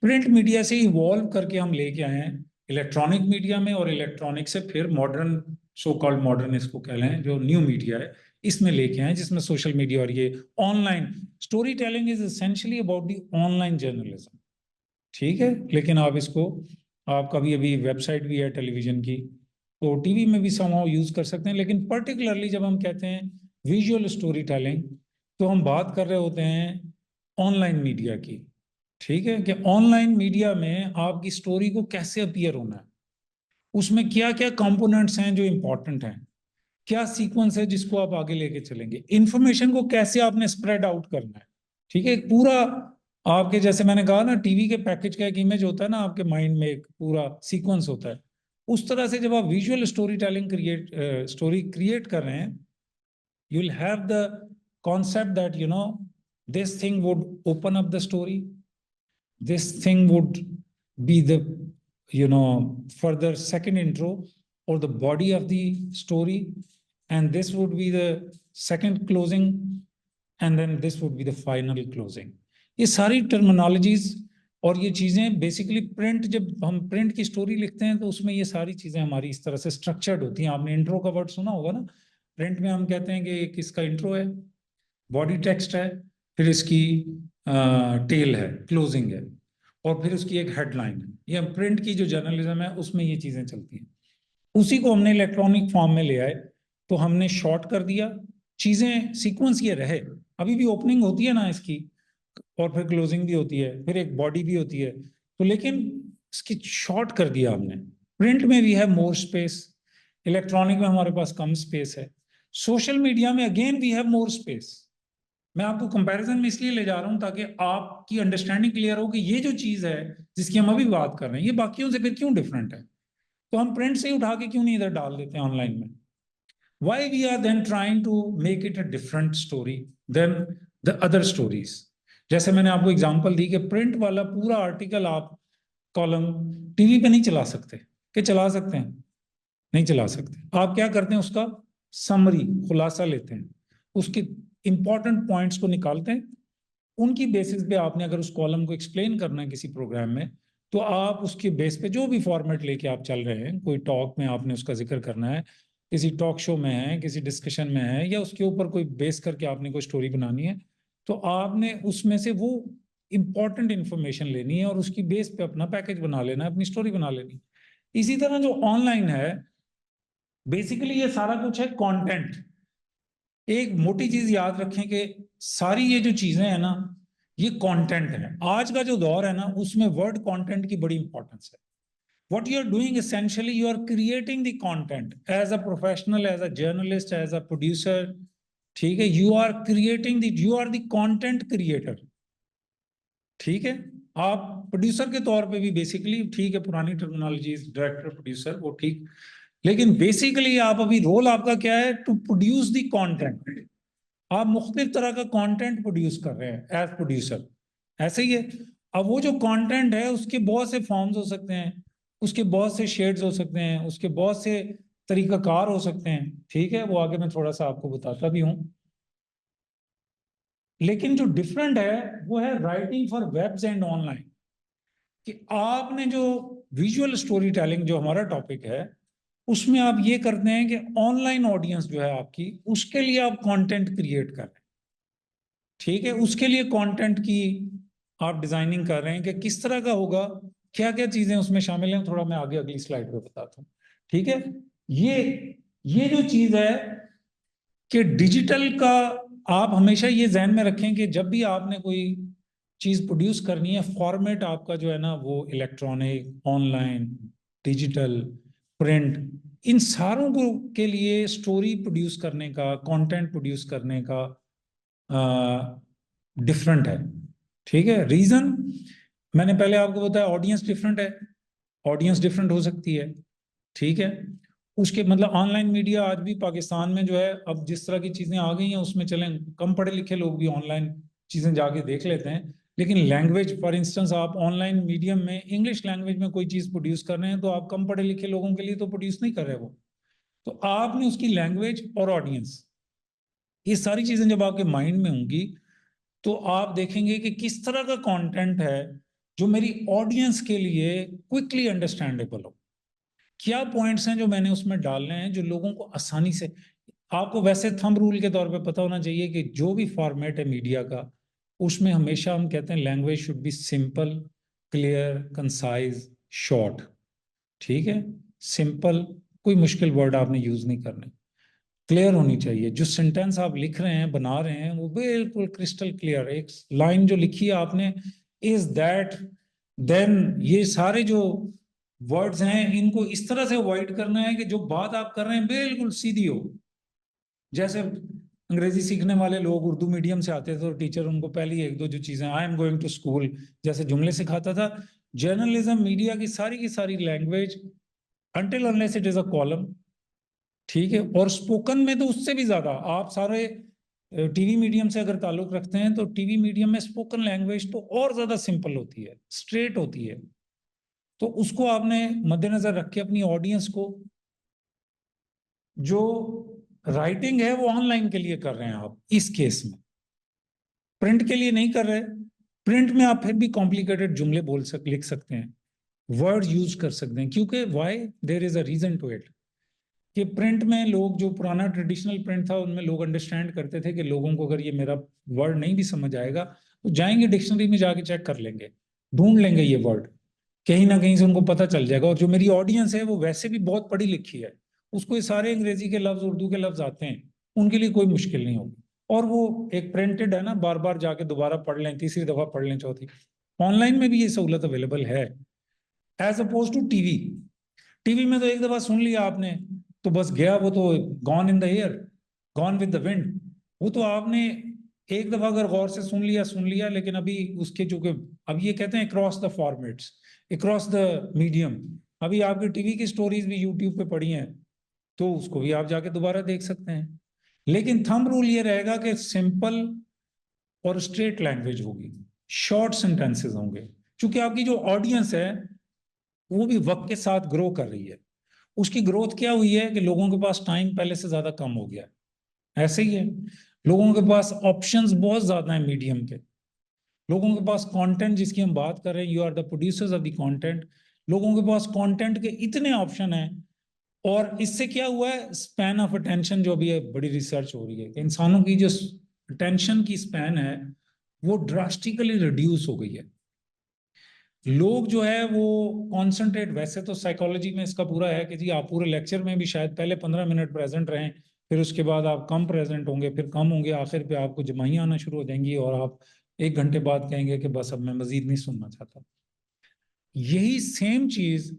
प्रिंट मीडिया से इवॉल्व करके हम लेके आए हैं इलेक्ट्रॉनिक मीडिया में, और इलेक्ट्रॉनिक से फिर मॉडर्न, सो कॉल्ड मॉडर्न इसको कह लें, जो न्यू मीडिया है, इसमें लेके आए, जिसमें सोशल मीडिया और ये online story telling is essentially about the online journalism, ठीक है। लेकिन आप इसको, आपका भी अभी वेबसाइट भी है टेलीविजन की, तो टीवी में भी समहाउ यूज कर सकते हैं। लेकिन पर्टिकुलरली जब हम कहते हैं विजुअल स्टोरी टेलिंग, तो हम बात कर रहे होते हैं ऑनलाइन मीडिया की, ठीक है, कि ऑनलाइन मीडिया में आपकी स्टोरी को कैसे अपीयर होना है, उसमें क्या क्या कंपोनेंट्स हैं जो इंपॉर्टेंट हैं, क्या सीक्वेंस है जिसको आप आगे लेके चलेंगे, इंफॉर्मेशन को कैसे आपने स्प्रेड आउट करना है, ठीक है। एक पूरा आपके, जैसे मैंने कहा ना, टीवी के पैकेज का एक इमेज होता है ना, आपके माइंड में एक पूरा सीक्वेंस होता है, उस तरह से जब आप visual story telling story create कर रहे हैं, you will have the concept that you know this thing would open up the story, this thing would be the further second intro or the body of the story, and this would be the second closing, and then this would be the final closing. ये सारी टर्मिनोलॉजीज और ये चीजें बेसिकली प्रिंट, जब हम प्रिंट की स्टोरी लिखते हैं तो उसमें ये सारी चीजें हमारी इस तरह से स्ट्रक्चर्ड होती हैं। आपने इंट्रो का वर्ड सुना होगा ना, प्रिंट में हम कहते हैं कि किसका इंट्रो है, बॉडी टेक्स्ट है, फिर इसकी टेल है, क्लोजिंग है, और फिर उसकी एक हेडलाइन है। ये प्रिंट की जो जर्नलिज्म है उसमें ये चीजें चलती हैं। उसी को हमने इलेक्ट्रॉनिक फॉर्म में ले आए, तो हमने शॉर्ट कर दिया चीजें, सीक्वेंस ये रहे, अभी भी ओपनिंग होती है ना इसकी, और फिर क्लोजिंग भी होती है, फिर एक बॉडी भी होती है, तो लेकिन इसकी शॉर्ट कर दिया हमने। प्रिंट में we have more space, electronic में हमारे पास कम स्पेस है, सोशल मीडिया में again we have more space. मैं आपको कंपैरिजन में इसलिए ले जा रहा हूं ताकि आपकी अंडरस्टैंडिंग क्लियर हो कि ये जो चीज है जिसकी हम अभी बात कर रहे हैं, ये बाकियों से फिर क्यों डिफरेंट है। तो हम प्रिंट से ही उठा के क्यों नहीं इधर डाल देते हैं ऑनलाइन में। Why we are then trying to make it a different story than the other stories. जैसे मैंने आपको एग्जांपल दी कि प्रिंट वाला पूरा आर्टिकल आप कॉलम टीवी पे नहीं चला सकते, कि चला सकते हैं, नहीं चला सकते। आप क्या करते हैं, उसका समरी, खुलासा लेते हैं, उसकी इंपॉर्टेंट पॉइंट्स को निकालते हैं, उनकी बेसिस पे आपने अगर उस कॉलम को एक्सप्लेन करना है किसी प्रोग्राम में, तो आप उसके बेस पे जो भी फॉर्मेट लेके आप चल रहे हैं, कोई टॉक में आपने उसका जिक्र करना है, किसी टॉक शो में है, किसी डिस्कशन में है, या उसके ऊपर कोई बेस करके आपने कोई स्टोरी बनानी है, तो आपने उसमें से वो इंपॉर्टेंट इंफॉर्मेशन लेनी है और उसकी बेस पे अपना पैकेज बना लेना है, अपनी स्टोरी बना लेनी। इसी तरह जो ऑनलाइन है, बेसिकली ये सारा कुछ है कंटेंट। एक मोटी चीज याद रखें कि सारी ये जो चीजें हैं ना, ये कंटेंट है। आज का जो दौर है ना, उसमें वर्ड कंटेंट की बड़ी इंपॉर्टेंस है। What you are doing essentially, you are creating the content as a professional, as a journalist, as a producer, ठीक है, you are creating the, you are the content creator, ठीक है। आप प्रोड्यूसर के तौर पे भी बेसिकली, ठीक है, पुरानी टर्मिनोलॉजी डायरेक्टर प्रोड्यूसर वो ठीक, लेकिन बेसिकली आप अभी रोल आपका क्या है, टू प्रोड्यूस द कंटेंट। आप मुख्तलिफ तरह का कंटेंट प्रोड्यूस कर रहे हैं एज प्रोड्यूसर, ऐसे ही है। अब वो जो कंटेंट है उसके बहुत से फॉर्म्स हो सकते हैं, उसके बहुत से शेड्स हो सकते हैं, उसके बहुत से तरीकाकार हो सकते हैं, ठीक है, वो आगे मैं थोड़ा सा आपको बताता भी हूं। लेकिन जो डिफरेंट है वो है writing for webs and online, कि आपने जो विजुअल स्टोरी टेलिंग जो हमारा टॉपिक है उसमें आप ये करते हैं कि ऑनलाइन ऑडियंस जो है आपकी, उसके लिए आप कंटेंट क्रिएट कर रहे हैं, ठीक है, उसके लिए कंटेंट की आप डिजाइनिंग कर रहे हैं कि किस तरह का होगा, क्या क्या चीजें उसमें शामिल हैं, थोड़ा मैं आगे अगली स्लाइड पे बताता हूँ, ठीक है। ये जो चीज है कि डिजिटल का, आप हमेशा ये ध्यान में रखें कि जब भी आपने कोई चीज प्रोड्यूस करनी है, फॉर्मेट आपका जो है ना वो इलेक्ट्रॉनिक, ऑनलाइन, डिजिटल, प्रिंट, इन सारों को के लिए स्टोरी प्रोड्यूस करने का, कंटेंट प्रोड्यूस करने का डिफरेंट है, ठीक है। रीजन मैंने पहले आपको बताया, ऑडियंस डिफरेंट है, ऑडियंस डिफरेंट हो सकती है, ठीक है। उसके मतलब ऑनलाइन मीडिया आज भी पाकिस्तान में जो है, अब जिस तरह की चीजें आ गई हैं उसमें चलें, कम पढ़े लिखे लोग भी ऑनलाइन चीजें जाके देख लेते हैं, लेकिन लैंग्वेज फॉर इंस्टेंस आप ऑनलाइन मीडियम में इंग्लिश लैंग्वेज में कोई चीज प्रोड्यूस कर रहे हैं तो आप कम पढ़े लिखे लोगों के लिए तो प्रोड्यूस नहीं कर रहे वो, तो आपने उसकी लैंग्वेज और ऑडियंस, ये सारी चीजें जब आपके माइंड में होंगी तो आप देखेंगे कि किस तरह का कंटेंट है जो मेरी ऑडियंस के लिए क्विकली अंडरस्टैंडेबल हो, क्या पॉइंट्स हैं जो मैंने उसमें डालने हैं जो लोगों को आसानी से, आपको वैसे थंब रूल के तौर पे पता होना चाहिए कि जो भी फॉर्मेट है मीडिया का, उसमें हमेशा हम कहते हैं language should be simple, clear, concise, short, ठीक है। सिंपल, कोई मुश्किल वर्ड आपने यूज नहीं करने, क्लियर होनी चाहिए, जो सेंटेंस आप लिख रहे हैं, बना रहे हैं, वो बिल्कुल क्रिस्टल क्लियर, एक लाइन जो लिखी है आपने, इज दैट, देन, ये सारे जो वर्ड्स हैं इनको इस तरह से अवॉइड करना है कि जो बात आप कर रहे हैं बिल्कुल सीधी हो। जैसे अंग्रेजी सीखने वाले लोग उर्दू मीडियम से आते थे तो टीचर उनको पहली एक दो जो चीजें, I am going to school जैसे जुमले सिखाता था, जर्नलिज्म मीडिया की सारी language until unless it is a column, ठीक है। और स्पोकन में तो उससे भी ज्यादा, आप सारे टीवी मीडियम से अगर ताल्लुक रखते हैं तो टीवी मीडियम में स्पोकन लैंग्वेज तो और ज्यादा सिंपल होती है, स्ट्रेट होती है, तो उसको आपने मद्देनजर रख के अपनी ऑडियंस को, जो राइटिंग है वो ऑनलाइन के लिए कर रहे हैं आप इस केस में, प्रिंट के लिए नहीं कर रहे, प्रिंट में आप फिर भी कॉम्प्लिकेटेड जुमले लिख सकते हैं, वर्ड यूज कर सकते हैं, क्योंकि why, there is a reason to it, कि प्रिंट में लोग, जो पुराना ट्रेडिशनल प्रिंट था उनमें लोग अंडरस्टैंड करते थे कि लोगों को अगर ये मेरा वर्ड नहीं भी समझ आएगा तो जाएंगे डिक्शनरी में जाके चेक कर लेंगे, ढूंढ लेंगे ये वर्ड, कहीं ना कहीं से उनको पता चल जाएगा। और जो मेरी ऑडियंस है वो वैसे भी बहुत पढ़ी लिखी है, उसको ये सारे अंग्रेजी के लफ्ज, उर्दू के लफ्ज आते हैं, उनके लिए कोई मुश्किल नहीं होगी। और वो एक प्रिंटेड है ना, बार बार जाके दोबारा पढ़ लें, तीसरी दफा पढ़ लें, चौथी, ऑनलाइन में भी ये सहूलत अवेलेबल है, as opposed to TV. TV में तो एक दफा सुन लिया आपने तो बस गया, वो तो gone in the air, gone with the wind, वो तो आपने एक दफा अगर गौर से सुन लिया, लेकिन अभी उसके चूंकि अब ये कहते हैं across the formats, across the medium, अभी आपकी टीवी की स्टोरीज भी यूट्यूब पे पड़ी हैं तो उसको भी आप जाके दोबारा देख सकते हैं, लेकिन थंब रूल ये रहेगा कि सिंपल और स्ट्रेट लैंग्वेज होगी, शॉर्ट सेंटेंसेस होंगे, क्योंकि आपकी जो ऑडियंस है वो भी वक्त के साथ ग्रो कर रही है, उसकी ग्रोथ क्या हुई है कि लोगों के पास टाइम पहले से ज्यादा कम हो गया है, ऐसे ही है, लोगों के पास ऑप्शंस बहुत ज्यादा है मीडियम के, लोगों के पास कंटेंट जिसकी हम बात कर रहे हैं, you are the producers of the content, लोगों के पास कंटेंट के इतने ऑप्शन हैं, और इससे क्या हुआ है, स्पैन ऑफ अटेंशन, जो भी है बड़ी रिसर्च हो रही है कि इंसानों की जो अटेंशन की स्पैन है वो ड्रास्टिकली रिड्यूस हो गई है, लोग जो है वो कॉन्सेंट्रेट, वैसे तो साइकोलॉजी में इसका पूरा है कि जी आप पूरे लेक्चर में भी शायद पहले 15 मिनट प्रेजेंट रहें, फिर उसके बाद आप कम प्रेजेंट होंगे, फिर कम होंगे, आखिर पे आपको जमाइयाँ आना शुरू हो जाएंगी और आप 1 घंटे बाद कहेंगे कि बस अब मैं मजीद नहीं सुनना चाहता। यही सेम चीज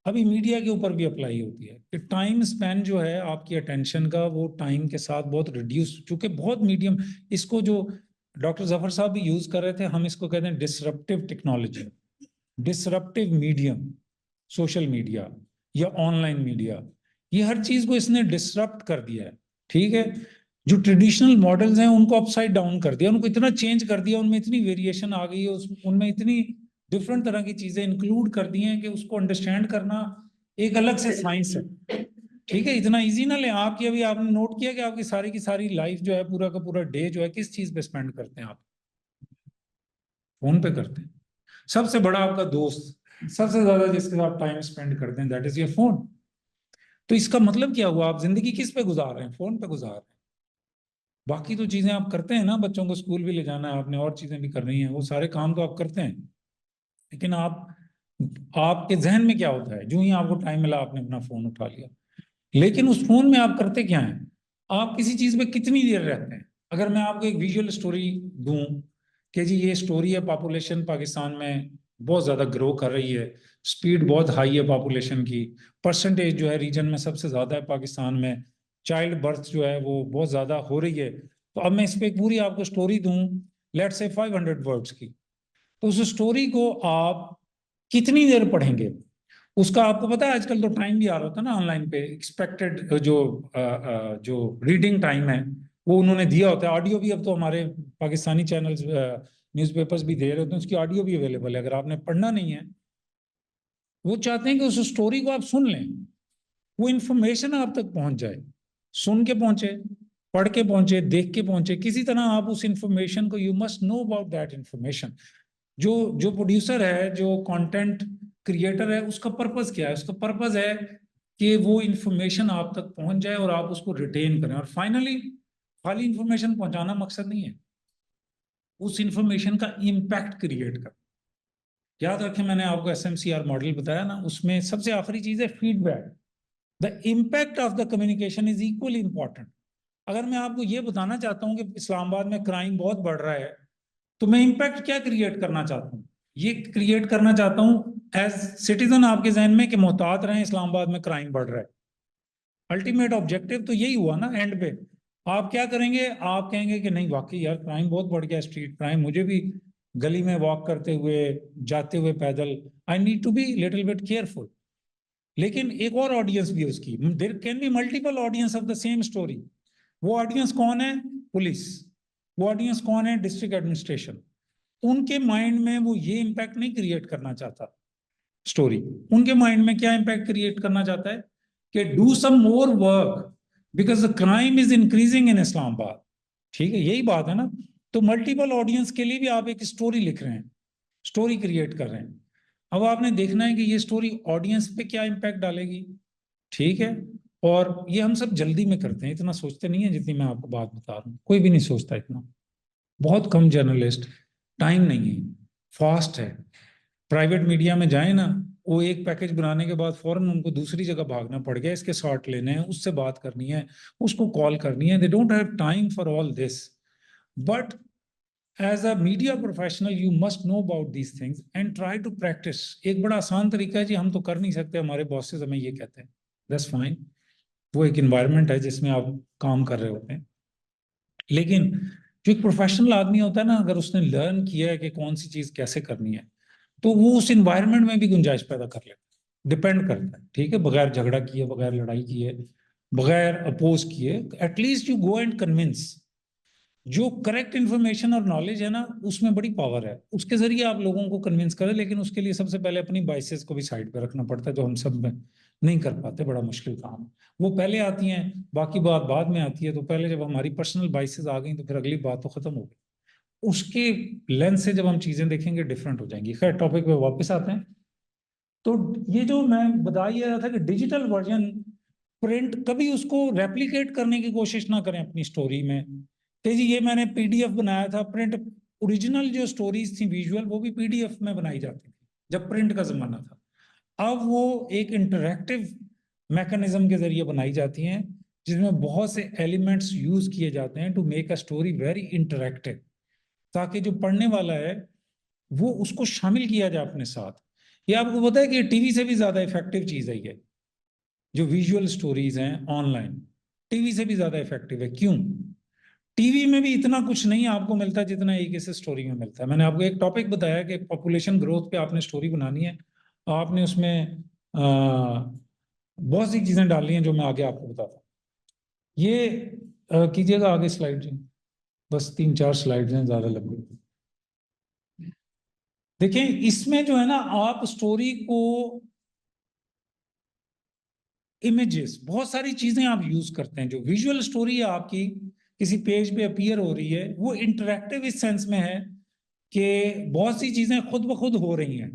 अभी मीडिया के ऊपर भी अप्लाई होती है कि टाइम स्पैन जो है आपकी अटेंशन का, वो टाइम के साथ बहुत रिड्यूस, चूंकि बहुत मीडियम, इसको जो डॉक्टर जफर साहब भी यूज कर रहे थे, हम इसको कहते हैं disruptive technology, disruptive medium, social media या ऑनलाइन मीडिया, ये हर चीज को इसने डिसरप्ट कर दिया है, ठीक है। जो ट्रेडिशनल मॉडल्स हैं उनको अपसाइड डाउन कर दिया, उनको इतना चेंज कर दिया, उनमें इतनी वेरिएशन आ गई है, उनमें इतनी डिफरेंट तरह की चीजें इंक्लूड कर दी हैं कि उसको अंडरस्टैंड करना एक अलग से साइंस है। ठीक है, इतना इजी ना ले। आपकी अभी आपने नोट किया कि आपकी सारी की सारी लाइफ जो है, पूरा का पूरा डे जो है, किस चीज पे स्पेंड करते हैं आप? फोन पे करते हैं। सबसे बड़ा आपका दोस्त, सबसे ज्यादा जिसके साथ टाइम स्पेंड करते हैं, दैट इज योर फोन। तो इसका मतलब क्या हुआ? आप जिंदगी किस पे गुजार रहे हैं? फोन पे गुजार रहे हैं। बाकी तो चीजें आप करते हैं ना, बच्चों को स्कूल भी ले जाना है आपने, और चीजें भी करनी है, वो सारे काम तो आप करते हैं। लेकिन आपके जहन में क्या होता है? जो ही आपको टाइम मिला आपने अपना फोन उठा लिया। लेकिन उस फोन में आप करते क्या हैं? आप किसी चीज पे कितनी देर रहते हैं? अगर मैं आपको एक विजुअल स्टोरी दूं कि जी ये स्टोरी है, पॉपुलेशन पाकिस्तान में बहुत ज्यादा ग्रो कर रही है, स्पीड बहुत हाई है पॉपुलेशन की, परसेंटेज जो है रीजन में सबसे ज्यादा है पाकिस्तान में, चाइल्ड बर्थ जो है वो बहुत ज्यादा हो रही है, तो अब मैं इस पे एक पूरी आपको स्टोरी दूं, लेट्स से 500 वर्ड्स की, तो उस स्टोरी को आप कितनी देर पढ़ेंगे? उसका आपको पता है आजकल तो टाइम भी आ रहा होता है ना ऑनलाइन पे, एक्सपेक्टेड जो रीडिंग टाइम है वो उन्होंने दिया होता है। ऑडियो भी अब तो हमारे पाकिस्तानी चैनल्स, न्यूज़पेपर्स भी दे रहे होते हैं, उसकी ऑडियो भी अवेलेबल है। अगर आपने पढ़ना नहीं है, वो चाहते हैं कि उस स्टोरी को आप सुन लें, वो इंफॉर्मेशन आप तक पहुंच जाए। सुन के पहुंचे, पढ़ के पहुंचे, देख के पहुंचे, किसी तरह आप उस इंफॉर्मेशन को, you must know about that information. जो जो प्रोड्यूसर है, जो कंटेंट क्रिएटर है, उसका पर्पस क्या है? उसका पर्पस है कि वो इंफॉर्मेशन आप तक पहुंच जाए और आप उसको रिटेन करें। और फाइनली खाली इंफॉर्मेशन पहुंचाना मकसद नहीं है, उस इंफॉर्मेशन का इम्पैक्ट क्रिएट कर। याद रखें, मैंने आपको SMCR मॉडल बताया ना, उसमें सबसे आखिरी चीज है feedback. The impact of the communication is equally important. अगर मैं आपको ये बताना चाहता हूं कि इस्लामाबाद में क्राइम बहुत बढ़ रहा है, तो मैं इम्पैक्ट क्या क्रिएट करना चाहता हूँ? ये क्रिएट करना चाहता हूँ एज सिटीजन आपके जहन में कि मोहतात रहें, इस्लामाबाद में क्राइम बढ़ रहा है। अल्टीमेट ऑब्जेक्टिव तो यही हुआ ना एंड पे। आप क्या करेंगे? आप कहेंगे कि नहीं वाकई यार क्राइम बहुत बढ़ गया, स्ट्रीट क्राइम, मुझे भी गली में वॉक करते हुए, जाते हुए पैदल, I need to be little bit careful. लेकिन एक और ऑडियंस भी है उसकी, there can be multiple audience of the same story. वो ऑडियंस कौन है? पुलिस। वो ऑडियंस कौन है? District administration. उनके माइंड में वो ये इंपैक्ट नहीं क्रिएट करना चाहता स्टोरी। उनके माइंड में क्या इंपैक्ट क्रिएट करना चाहता है कि do some more work because the crime is increasing in Islamabad. ठीक है, यही बात है ना। तो मल्टीपल ऑडियंस के लिए भी आप एक स्टोरी लिख रहे हैं, स्टोरी क्रिएट कर रहे हैं। अब आपने देखना है कि ये स्टोरी ऑडियंस पे क्या इंपैक्ट डालेगी। ठीक है, और ये हम सब जल्दी में करते हैं, इतना सोचते नहीं है जितनी मैं आपको बात बता रहा हूँ। कोई भी नहीं सोचता इतना, बहुत कम जर्नलिस्ट। टाइम नहीं है, फास्ट है। प्राइवेट मीडिया में जाए ना, वो एक पैकेज बनाने के बाद फौरन उनको दूसरी जगह भागना पड़ गया, इसके शॉट लेने हैं, उससे बात करनी है, उसको कॉल करनी है। They don't have time for all this. But as a media professional you must know about these things and try to practice. एक बड़ा आसान तरीका है जी, हम तो कर नहीं सकते, हमारे बॉसेस हमें ये कहते हैं, दैट्स फाइन। वो एक इन्वायरमेंट है जिसमें आप काम कर रहे होते हैं। लेकिन जो एक प्रोफेशनल आदमी होता है ना, अगर उसने लर्न किया है कि कौन सी चीज कैसे करनी है, तो वो उस इन्वायरमेंट में भी गुंजाइश पैदा कर लेता है। डिपेंड करता है, ठीक है, बगैर झगड़ा किए, बगैर लड़ाई किए, बगैर अपोज किए, at least you go and convince. जो करेक्ट इन्फॉर्मेशन और नॉलेज है ना, उसमें बड़ी पावर है, उसके जरिए आप लोगों को कन्विंस करें। लेकिन उसके लिए सबसे पहले अपनी बाइसेस को भी साइड पे रखना पड़ता है, जो हम सब में नहीं कर पाते, बड़ा मुश्किल काम है। वो पहले आती हैं, बाकी बात बाद में आती है। तो पहले जब हमारी पर्सनल बाइसेस आ गई तो फिर अगली बात तो खत्म हो गई। उसके लेंस से जब हम चीजें देखेंगे डिफरेंट हो जाएंगी। खैर, टॉपिक पे वापस आते हैं। तो ये जो मैं बता ही रहा था कि डिजिटल वर्जन, प्रिंट, कभी उसको रेप्लिकेट करने की कोशिश ना करें अपनी स्टोरी में कि जी ये मैंने PDF बनाया था। प्रिंट ओरिजिनल जो स्टोरीज थी विजुअल, वो भी PDF में बनाई जाती थी जब प्रिंट का जमाना था। अब वो एक इंटरैक्टिव मैकेनिज्म के जरिए बनाई जाती हैं, जिसमें बहुत से एलिमेंट्स यूज किए जाते हैं to make a story very interactive, ताकि जो पढ़ने वाला है वो उसको शामिल किया जाए अपने साथ। ये आपको पता है कि टीवी से भी ज्यादा इफेक्टिव चीज है ये, जो विजुअल स्टोरीज हैं ऑनलाइन, टीवी से भी ज्यादा इफेक्टिव है। क्यों? टीवी में भी इतना कुछ नहीं आपको मिलता जितना एक ऐसे स्टोरी में मिलता है। मैंने आपको एक टॉपिक बताया कि पॉपुलेशन ग्रोथ पे आपने स्टोरी बनानी है, आपने उसमें बहुत सी चीजें डालनी हैं जो मैं आगे आपको बताता हूँ। ये कीजिएगा आगे स्लाइड जी, बस 3-4 स्लाइड हैं, ज्यादा लंबी। देखिए इसमें जो है ना, आप स्टोरी को इमेजेस, बहुत सारी चीजें आप यूज करते हैं। जो विजुअल स्टोरी है आपकी किसी पेज पे अपीयर हो रही है, वो इंटरेक्टिव इस सेंस में है कि बहुत सी चीजें खुद ब खुद हो रही हैं।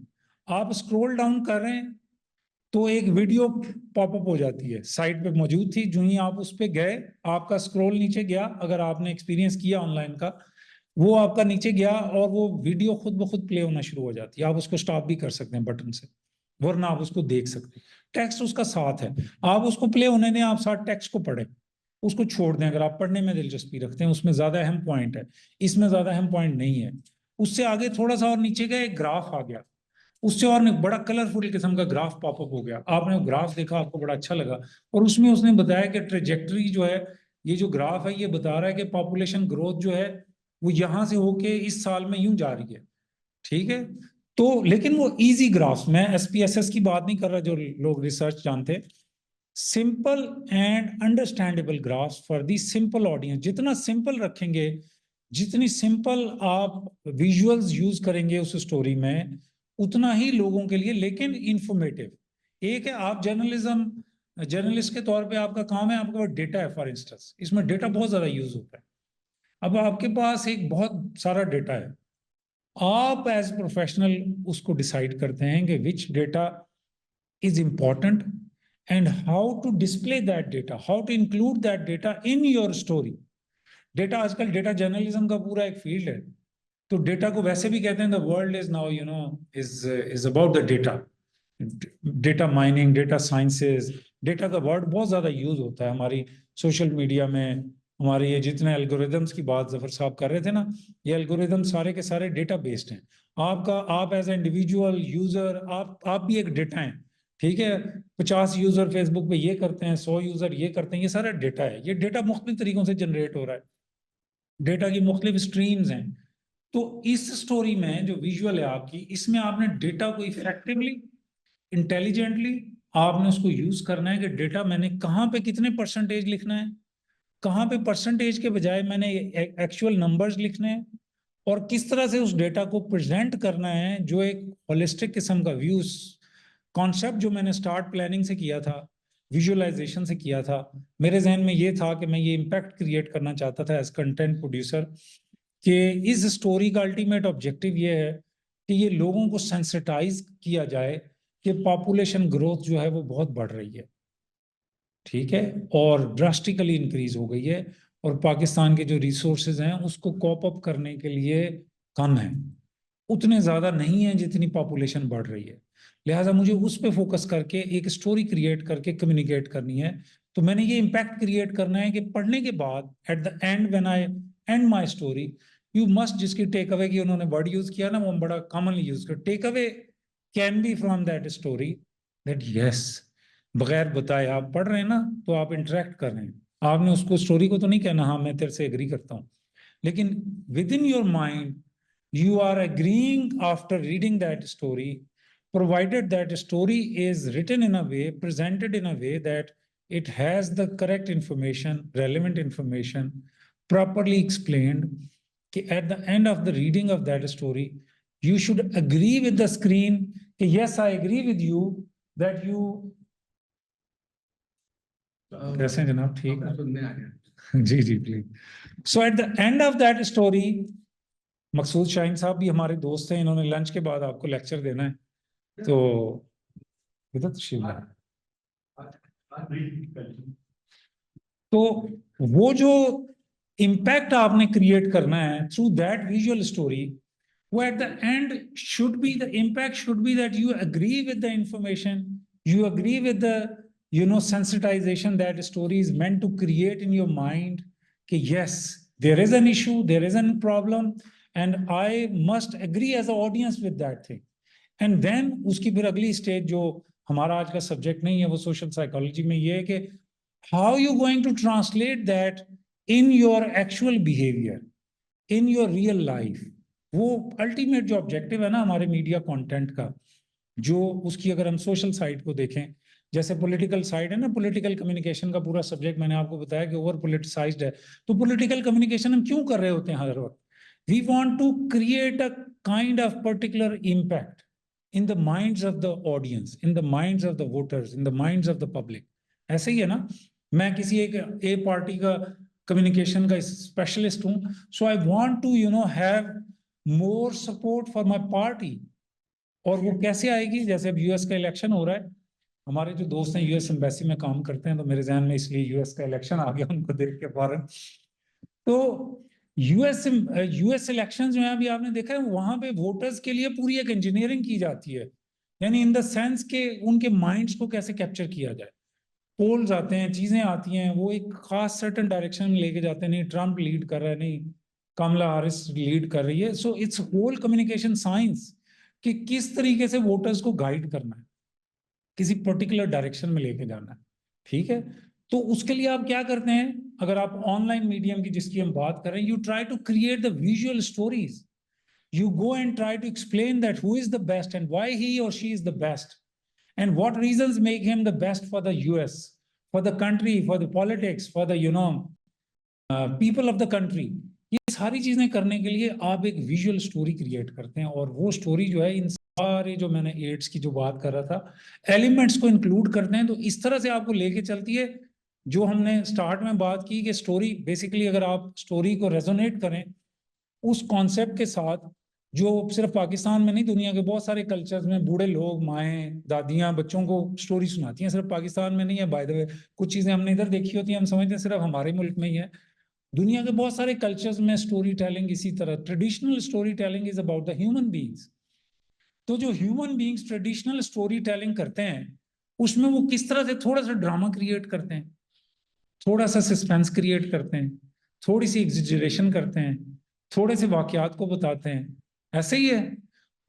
आप स्क्रॉल डाउन कर रहे हैं तो एक वीडियो पॉपअप हो जाती है, साइट पे मौजूद थी, जो ही आप उस पे गए, आपका स्क्रॉल नीचे गया, अगर आपने एक्सपीरियंस किया ऑनलाइन का, वो आपका नीचे गया और वो वीडियो खुद ब खुद प्ले होना शुरू हो जाती है। आप उसको स्टॉप भी कर सकते हैं बटन से, वरना आप उसको देख सकते हैं। टेक्स्ट उसका साथ है, आप उसको प्ले होने दें, आप साथ टेक्स्ट को पढ़ें, उसको छोड़ दें अगर आप पढ़ने में दिलचस्पी रखते हैं, उसमें ज्यादा अहम पॉइंट है, इसमें ज्यादा अहम पॉइंट नहीं है। उससे आगे थोड़ा सा और नीचे गए, एक ग्राफ आ गया, उससे और बड़ा कलरफुल किस्म का ग्राफ पॉपअप हो गया। आपने वो ग्राफ देखा, आपको बड़ा अच्छा लगा, और उसमें उसने बताया कि ट्रेजेक्टरी जो है, ये जो ग्राफ है ये बता रहा है कि पॉपुलेशन ग्रोथ जो है वो यहां से होके इस साल में यूं जा रही है, ठीक है। तो लेकिन वो इजी ग्राफ, मैं SPSS की बात नहीं कर रहा, जो लोग रिसर्च जानते, simple and understandable graphs for the simple audience. जितना सिंपल रखेंगे, जितनी सिंपल आप विजुअल्स यूज करेंगे उस स्टोरी में, उतना ही लोगों के लिए, लेकिन इंफॉर्मेटिव। एक है, आप जर्नलिस्ट के तौर पे आपका काम है, आपके पास डेटा है फॉर इंस्टेंस, इसमें डेटा बहुत ज्यादा यूज होता है। अब आपके पास एक बहुत सारा डेटा है, आप एज प्रोफेशनल उसको डिसाइड करते हैं कि which data is important and how to display that data, how to include that data in your story. Data, आजकल डेटा जर्नलिज्म का पूरा एक फील्ड है। तो डेटा को वैसे भी कहते हैं, the world is now is about the data, data mining, data sciences. Data का वर्ड बहुत ज्यादा यूज होता है हमारी सोशल मीडिया में। हमारे ये जितने एल्गोरिदम्स की बात जफर साहब कर रहे थे ना, ये एल्गोरिदम सारे के सारे डेटा बेस्ड हैं। आप एज ए इंडिविजुअल यूजर, आप भी एक डेटा हैं, ठीक है। 50 यूजर फेसबुक पे ये करते हैं, 100 यूजर ये करते हैं, ये सारा डेटा है। ये डेटा मुख्तलिफ तरीकों से जनरेट हो रहा है, डेटा की मुख्तलिफ स्ट्रीम्स हैं। तो इस स्टोरी में जो विजुअल है आपकी, इसमें आपने डेटा को इफेक्टिवली, इंटेलिजेंटली आपने उसको यूज करना है कि डेटा मैंने कहाँ पे कितने परसेंटेज लिखना है, कहाँ पे परसेंटेज के बजाय मैंने एक्चुअल नंबर्स लिखने हैं, और किस तरह से उस डेटा को प्रेजेंट करना है, जो एक होलिस्टिक किस्म का व्यू कॉन्सेप्ट जो मैंने स्टार्ट प्लानिंग से किया था, विजुअलाइजेशन से किया था। मेरे जहन में ये था कि मैं ये इम्पैक्ट क्रिएट करना चाहता था एज कंटेंट प्रोड्यूसर, कि इस स्टोरी का अल्टीमेट ऑब्जेक्टिव ये है कि ये लोगों को सेंसिटाइज किया जाए कि पॉपुलेशन ग्रोथ जो है वो बहुत बढ़ रही है, ठीक है, और ड्रास्टिकली इंक्रीज हो गई है, और पाकिस्तान के जो रिसोर्सेज हैं उसको कॉप अप करने के लिए कम है, उतने ज्यादा नहीं है जितनी पॉपुलेशन बढ़ रही है। लिहाजा मुझे उस पर फोकस करके एक स्टोरी क्रिएट करके कम्युनिकेट करनी है। तो मैंने ये इम्पैक्ट क्रिएट करना है कि पढ़ने के बाद at the end when I end my story, you must, जिसकी टेक अवे की उन्होंने वर्ड यूज किया ना, वो बड़ा कॉमनली यूज कर, take away can be from that story that yes, बगैर बताए आप पढ़ रहे हैं ना, तो आप इंटरेक्ट कर रहे हैं। आपने उसको स्टोरी को तो नहीं कहना हाँ मैं तेरे से एग्री करता हूँ, लेकिन with in your mind you are agreeing after reading that story, provided that story is written in a way, presented in a way that it has the correct information, relevant information, properly explained. At the end of the reading of that story, you should agree with the screen. Yes, I agree with you that you. कैसे जनाब, ठीक है, सुनने आ गया। जी जी please. So at the end of that story, Maqsood Shaheen sahab भी हमारे दोस्त हैं, इन्होंने लंच के बाद आपको लेक्चर देना है, तो इधर तशरीफ लाएं। तो वो जो इम्पैक्ट आपने क्रिएट करना है थ्रू दैट विजुअल स्टोरी, वो at the end should be, the impact should be that you agree with the information, you agree with the sensitization that story is meant to create in your mind, कि yes, there is an issue, there is a problem, and I must agree as an audience with that thing. And then उसकी फिर अगली स्टेज, जो हमारा आज का सब्जेक्ट नहीं है, वो सोशल साइकोलॉजी में ये है कि how you going to translate that in your actual behavior, in your real life. वो अल्टीमेट जो ऑब्जेक्टिव है ना हमारे मीडिया कंटेंट का, जो उसकी अगर हम सोशल साइड को देखें, जैसे पॉलिटिकल साइड है ना, पॉलिटिकल कम्युनिकेशन का पूरा सब्जेक्ट मैंने आपको बताया कि ओवर पॉलिटिसाइज्ड है। तो पॉलिटिकल कम्युनिकेशन हम क्यों कर रहे होते हैं हर वक्त? We want to create a kind of particular impact in the minds of the audience, in the minds of the voters, in the minds of the public. ऐसे ही है ना, मैं किसी एक ए पार्टी का कम्युनिकेशन का स्पेशलिस्ट हूं, so I want to have more support for my party. और वो कैसे आएगी? जैसे अब यूएस का इलेक्शन हो रहा है, हमारे जो दोस्त हैं यूएस एम्बेसी में काम करते हैं, तो मेरे जहन में इसलिए यूएस का इलेक्शन आ गया उनको देख के फौरन। तो यूएस इलेक्शंस में अभी आपने देखा है, वहां पे वोटर्स के लिए पूरी एक इंजीनियरिंग की जाती है, यानी इन द सेंस के उनके माइंड्स को कैसे कैप्चर किया जाए। पोल्स आते हैं, चीजें आती हैं, वो एक खास सर्टन डायरेक्शन में लेके जाते हैं। नहीं ट्रम्प लीड कर रहा है, नहीं कमला हैरिस लीड कर रही है। So it's whole communication science कि किस तरीके से वोटर्स को गाइड करना है, किसी पर्टिकुलर डायरेक्शन में लेके जाना है। ठीक है, तो उसके लिए आप क्या करते हैं? अगर आप ऑनलाइन मीडियम की जिसकी हम बात कर रहे हैं, you try to create the visual stories, you go and try to explain that who is the best and why he or she is the best and what reasons make him the best for the US, for the country, for the politics, for the people of the country. ये सारी चीजें करने के लिए आप एक विजुअल स्टोरी क्रिएट करते हैं, और वो स्टोरी जो है इन सारे जो मैंने एड्स की जो बात कर रहा था एलिमेंट्स को इंक्लूड करते हैं। तो इस तरह से आपको लेके चलती है, जो हमने स्टार्ट में बात की कि स्टोरी बेसिकली अगर आप स्टोरी को रेजोनेट करें उस कॉन्सेप्ट के साथ, जो सिर्फ पाकिस्तान में नहीं, दुनिया के बहुत सारे कल्चर्स में बूढ़े लोग, माएँ, दादियाँ बच्चों को स्टोरी सुनाती हैं। सिर्फ पाकिस्तान में नहीं है, बाय द वे कुछ चीजें हमने इधर देखी होती हैं, हम समझते हैं सिर्फ हमारे मुल्क में ही है। दुनिया के बहुत सारे कल्चर्स में स्टोरी टेलिंग इसी तरह, traditional story telling is about the human beings. तो जो human beings traditional story telling करते हैं, उसमें वो किस तरह से थोड़ा सा ड्रामा क्रिएट करते हैं, थोड़ा सा सस्पेंस क्रिएट करते हैं, थोड़ी सी एग्जिजरेशन करते हैं, थोड़े से वाकयात को बताते हैं, ऐसे ही है।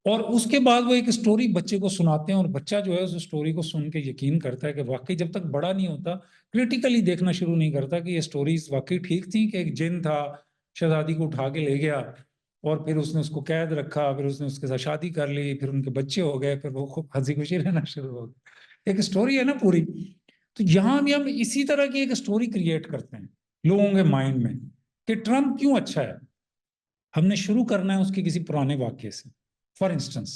और उसके बाद वो एक स्टोरी बच्चे को सुनाते हैं, और बच्चा जो है उस स्टोरी को सुन के यकीन करता है कि वाकई, जब तक बड़ा नहीं होता क्रिटिकली देखना शुरू नहीं करता कि ये स्टोरीज वाकई ठीक थी, कि एक जिन था शहजादी को उठा के ले गया और फिर उसने उसको कैद रखा, फिर उसने उसके साथ शादी कर ली, फिर उनके बच्चे हो गए, फिर वो खूब हंसी खुशी रहना शुरू हो गए। एक स्टोरी है ना पूरी। तो यहाँ भी हम इसी तरह की एक स्टोरी क्रिएट करते हैं लोगों के माइंड में कि ट्रम्प क्यों अच्छा है। हमने शुरू करना है उसके किसी पुराने वाक्य से, फॉर इंस्टेंस,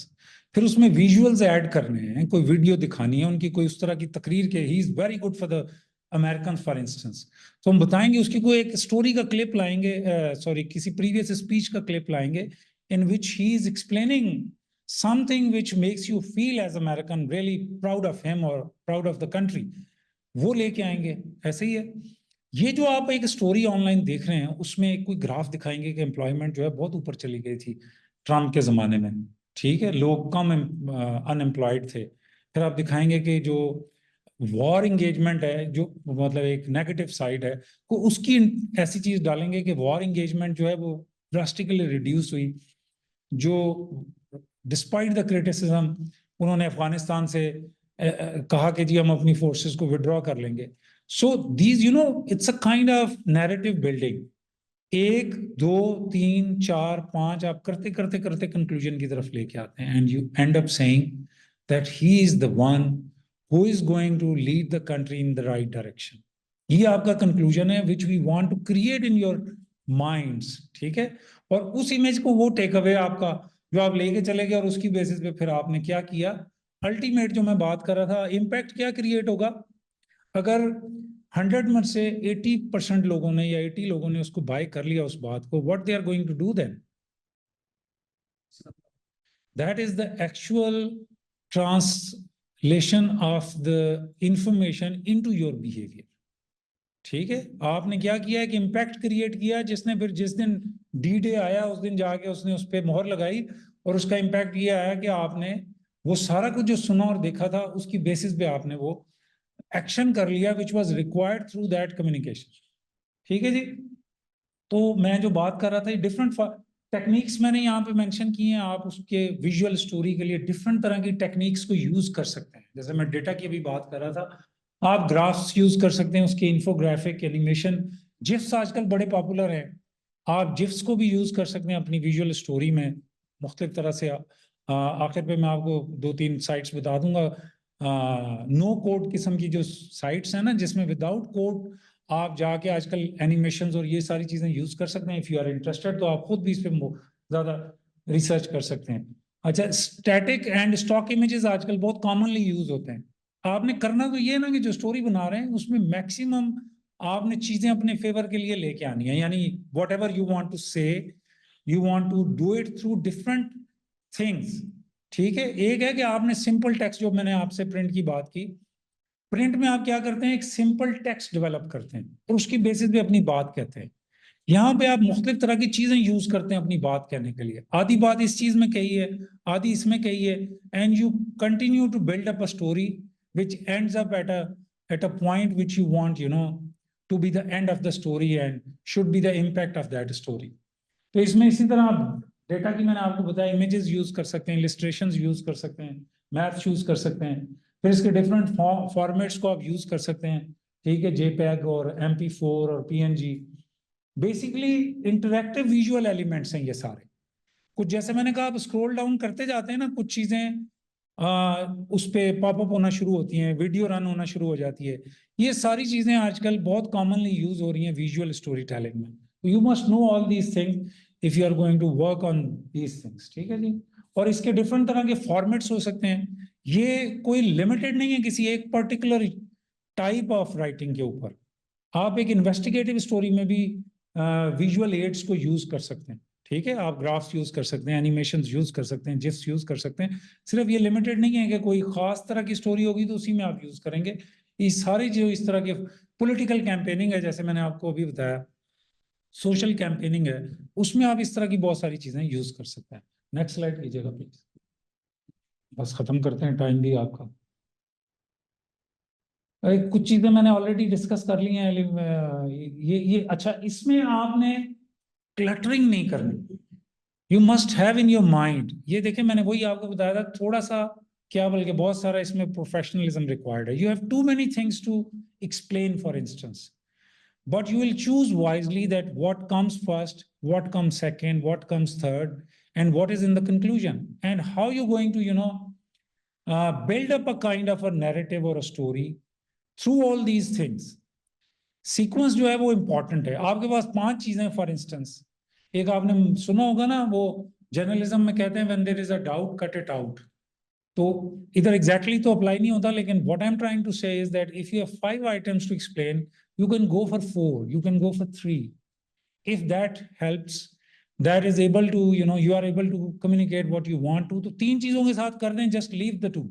फिर उसमें विजुअल्स ऐड करने हैं, कोई वीडियो दिखानी है उनकी, कोई उस तरह की तकरीर के he is very good for the American for instance. तो हम बताएंगे उसकी कोई एक स्टोरी का क्लिप लाएंगे, सॉरी किसी प्रीवियस स्पीच का क्लिप लाएंगे in which he is explaining something which makes you feel as American really proud of him और प्राउड ऑफ द कंट्री, वो लेके आएंगे। ऐसे ही है, ये जो आप एक स्टोरी ऑनलाइन देख रहे हैं उसमें एक कोई ग्राफ दिखाएंगे कि एम्प्लॉयमेंट जो है बहुत ऊपर चली गई थी ट्रम्प के जमाने में। ठीक है, लोग कम अनएम्प्लॉयड थे। फिर आप दिखाएंगे कि जो वॉर इंगेजमेंट है, जो मतलब एक नेगेटिव साइड है, को उसकी ऐसी चीज डालेंगे कि वॉर इंगेजमेंट जो है वो ड्रास्टिकली रिड्यूस हुई, जो डिस्पाइट द क्रिटिसिज्म उन्होंने अफगानिस्तान से कहा कि जी हम अपनी फोर्सेस को विड्रॉ कर लेंगे। So these, it's a kind of narrative building. 1, 2, 3, 4, 5 आप करते करते करते कंक्लूजन की तरफ लेके आते हैं, and you end up saying that he is the one who is going to lead the country in the right direction. ये आपका कंक्लूजन है which we want to create in your minds. ठीक है, और उस इमेज को वो टेक अवे आपका जो आप लेके चले गए, और उसकी बेसिस पे फिर आपने क्या किया, अल्टीमेट जो मैं बात कर रहा था, इम्पैक्ट क्या क्रिएट होगा अगर 100 में से 80% लोगों ने या 80 लोगों ने उसको बाय कर लिया उस बात को, what they are going to do then, that is the actual translation of the information into your behaviour. ठीक है, आपने क्या किया है कि इम्पैक्ट क्रिएट किया, जिसने फिर जिस दिन डी डे आया उस दिन जाके उसने उस पर मोहर लगाई, और उसका इम्पैक्ट ये आया कि आपने वो सारा कुछ जो सुना और देखा था उसकी बेसिस पे आपने वो एक्शन कर लिया which was required through that communication. ठीक है जी, तो मैं जो बात कर रहा था, डिफरेंट टेक्निक्स मैंने यहाँ पे मेंशन की हैं। आप उसके विजुअल स्टोरी के लिए डिफरेंट तरह की टेक्निक्स को यूज कर सकते हैं। जैसे मैं डेटा की भी बात कर रहा था, आप ग्राफ्स यूज कर सकते हैं, उसके इन्फोग्राफिक, एनिमेशन, जिफ्स आजकल बड़े पॉपुलर हैं, आप जिफ्स को भी यूज कर सकते हैं अपनी विजुअल स्टोरी में मुख्तलिफ तरह से। आखिर पे मैं आपको 2-3 साइट्स बता दूंगा नो कोड किस्म की जो साइट्स हैं ना, जिसमें विदाउट कोड आप जाके आजकल एनिमेशंस और ये सारी चीजें यूज कर सकते हैं। इफ यू आर इंटरेस्टेड तो आप खुद भी इस पे ज्यादा रिसर्च कर सकते हैं। अच्छा, स्टैटिक एंड स्टॉक इमेजेस आजकल बहुत कॉमनली यूज होते हैं। आपने करना तो ये ना कि जो स्टोरी बना रहे हैं उसमें मैक्सिमम आपने चीजें अपने फेवर के लिए लेके आनी है, यानी whatever you want to say you want to do it through different things. ठीक है, एक है कि आपने सिंपल टेक्स्ट, जो मैंने आपसे प्रिंट की बात की, प्रिंट में आप क्या करते हैं, एक सिंपल टेक्स्ट डेवलप करते हैं और उसकी बेसिस पे अपनी बात कहते हैं। यहाँ पे आप मुख्तलिफ तरह की चीजें यूज करते हैं अपनी बात कहने के लिए। आधी बात इस चीज में कही है, आधी इसमें कही है, and you continue to build up a story which ends up at a point which you want, you know, to be the end of the story and should be the impact of that story. तो इसमें इसी तरह आप डेटा की, मैंने आपको बताया, इमेजेस यूज कर सकते हैं, इलिस्ट्रेशंस यूज कर सकते हैं, मैथ्स यूज कर सकते हैं, फिर इसके डिफरेंट फॉर्मेट्स को आप यूज कर सकते हैं। ठीक है, JPEG और MP4 और PNG, basically interactive visual elements हैं ये सारे। कुछ जैसे मैंने कहा, आप स्क्रॉल डाउन करते जाते हैं ना, कुछ चीजें उस पे पॉपअप होना शुरू होती हैं, वीडियो रन होना शुरू हो जाती है। ये सारी चीजें आजकल बहुत कॉमनली यूज हो रही हैं विजुअल स्टोरी टेलिंग में। You must know all these things if you are going to work on these things. ठीक है जी। और इसके डिफरेंट तरह के फॉर्मेट्स हो सकते हैं, ये कोई लिमिटेड नहीं है किसी एक पर्टिकुलर टाइप ऑफ राइटिंग के ऊपर। आप एक इन्वेस्टिगेटिव स्टोरी में भी विजुअल एड्स को यूज कर सकते हैं। ठीक है, आप ग्राफ्स यूज कर सकते हैं, एनिमेशंस यूज कर सकते हैं, जिस यूज कर सकते हैं। सिर्फ ये लिमिटेड नहीं है कि कोई खास तरह की स्टोरी होगी तो उसी में आप यूज करेंगे। ये सारी जो इस तरह के पॉलिटिकल कैंपेनिंग है, जैसे मैंने आपको अभी बताया, सोशल कैंपेनिंग है, उसमें आप इस तरह की बहुत सारी चीजें यूज कर सकते हैं। नेक्स्ट स्लाइड कीजिएगा प्लीज। बस खत्म करते हैं, टाइम भी आपका। कुछ चीजें मैंने ऑलरेडी डिस्कस कर ली हैं। ये अच्छा, इसमें आपने क्लटरिंग नहीं करनी। You must have in your mind, ये देखिए मैंने वही आपको बताया था, थोड़ा सा क्या बल्कि बहुत सारा इसमें प्रोफेशनलिज्म रिक्वायर्ड है। You have too many things to explain for instance, but you will choose wisely that what comes first, what comes second, what comes third, and what is in the conclusion, and how you're going to, you know, build up a kind of a narrative or a story through all these things. Sequence जो है वो इंपॉर्टेंट है। आपके पास 5 चीजें, फॉर इंस्टेंस, एक आपने सुना होगा ना, वो जर्नलिज्म में कहते हैं when there is a doubt cut it out. तो इधर एग्जैक्टली तो अप्लाई नहीं होता, लेकिन what I am trying to say is that if you have 5 items to explain, you can go for 4, you can go for 3. If that helps, that is able to, you know, you are able to communicate what you want to, तो 3 चीजों के साथ कर दें, just leave the 2।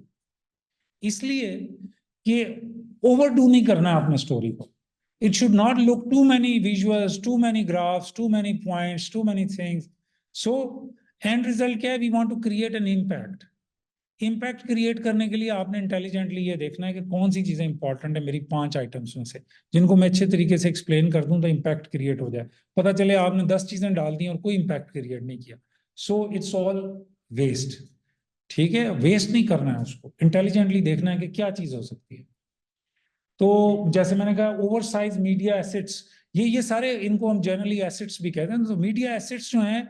इसलिए कि ओवरडू नहीं करना है अपने स्टोरी को। It should not look too many visuals, too many graphs, too many points, too many things. So end result क्या है? We want to create an impact. Impact create करने के लिए आपने इंटेलिजेंटली ये देखना है कि कौन सी चीजें इंपॉर्टेंट है मेरी 5 आइटम्स में से, जिनको मैं अच्छे तरीके से एक्सप्लेन कर दूं तो इम्पैक्ट क्रिएट हो जाए। पता चले आपने 10 चीजें डाल दी और कोई इम्पैक्ट क्रिएट नहीं किया, सो इट्स ऑल वेस्ट। ठीक है, वेस्ट नहीं करना है उसको, इंटेलिजेंटली देखना है कि क्या चीज हो सकती है। तो जैसे मैंने कहा, ओवर साइज मीडिया एसेट्स, ये सारे, इनको हम जनरली एसेट्स भी कहते हैं। तो मीडिया एसेट्स जो हैं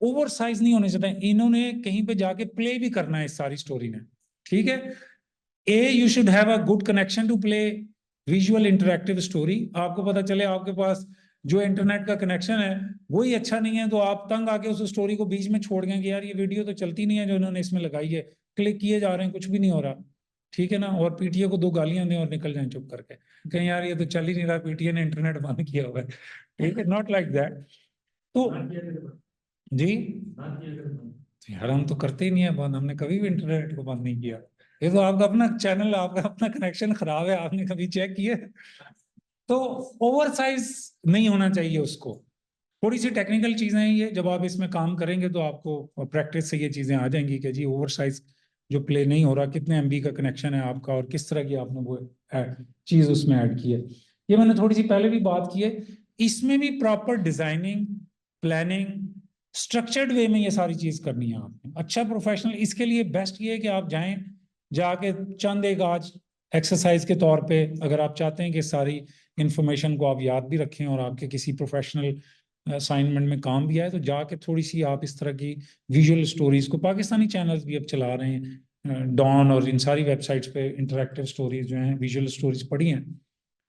ओवर साइज नहीं होने चाहिए, इन्होंने कहीं पे जाके प्ले भी करना है इस सारी स्टोरी में। ठीक है, you should have a good connection to play visual interactive story. आपको पता चले आपके पास जो इंटरनेट का कनेक्शन है वही अच्छा नहीं है, तो आप तंग आके उस स्टोरी को बीच में छोड़ गए कि यार ये वीडियो तो चलती नहीं है जो इन्होंने इसमें लगाई है, क्लिक किए जा रहे हैं, कुछ भी नहीं हो रहा। ठीक है ना, और पीटीए को 2 गालियां दें और निकल जाए चुप करके, कहीं यार ये तो चल ही नहीं रहा, पीटीए ने इंटरनेट बंद किया हुआ है। ठीक है, नॉट लाइक दैट। तो जी यार, हम तो करते ही नहीं है बंद, हमने कभी भी इंटरनेट को बंद नहीं किया। ये तो आपका अपना चैनल, आपका अपना कनेक्शन खराब है, आपने कभी चेक किया? तो ओवर साइज नहीं होना चाहिए उसको। थोड़ी सी टेक्निकल चीजें हैं ये, जब आप इसमें काम करेंगे तो आपको प्रैक्टिस से ये चीजें आ जाएंगी कि जी ओवर साइज जो प्ले नहीं हो रहा, कितने MB का कनेक्शन है आपका और किस तरह की आपने वो चीज उसमें ऐड की है। ये मैंने थोड़ी सी पहले भी बात की है। इसमें भी proper designing, planning, structured way में ये सारी चीज करनी है आपने। अच्छा प्रोफेशनल, इसके लिए बेस्ट ये है कि आप जाएं, जाके चंद एक आज एक्सरसाइज के तौर पे, अगर आप चाहते हैं कि सारी इंफॉर्मेशन को आप याद भी रखें और आपके किसी प्रोफेशनल असाइनमेंट में काम भी आए, तो जाके थोड़ी सी आप इस तरह की विजुअल स्टोरीज को, पाकिस्तानी चैनल्स भी अब चला रहे हैं, डॉन और इन सारी वेबसाइट्स पे इंटरेक्टिव स्टोरीज जो हैं, विजुअल स्टोरीज पढ़ी हैं।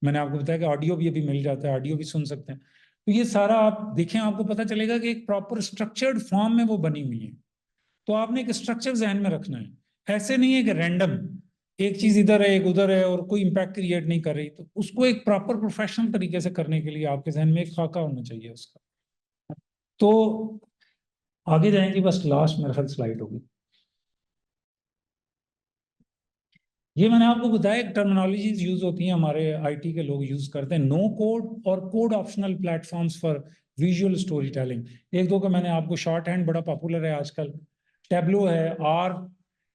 मैंने आपको बताया कि ऑडियो भी अभी मिल जाता है, ऑडियो भी सुन सकते हैं। तो ये सारा आप देखें, आपको पता चलेगा कि एक प्रॉपर स्ट्रक्चर्ड फॉर्म में वो बनी हुई है। तो आपने एक स्ट्रक्चर जहन में रखना है, ऐसे नहीं है कि रैंडम एक चीज इधर है एक उधर है और कोई इम्पैक्ट क्रिएट नहीं कर रही। तो उसको एक प्रॉपर प्रोफेशनल तरीके से करने के लिए आपके जहन में एक खाका होना चाहिए उसका। तो आगे जाएंगे, बस लास्ट मेरे ख्याल स्लाइड होगी। ये मैंने आपको बताया एक टर्मिनोलॉजीज यूज होती हैं, हमारे आईटी के लोग यूज करते हैं, नो कोड और code optional platforms for visual story telling. एक दो का मैंने आपको, शॉर्ट हैंड बड़ा पॉपुलर है आजकल, टैब्लो है, आर।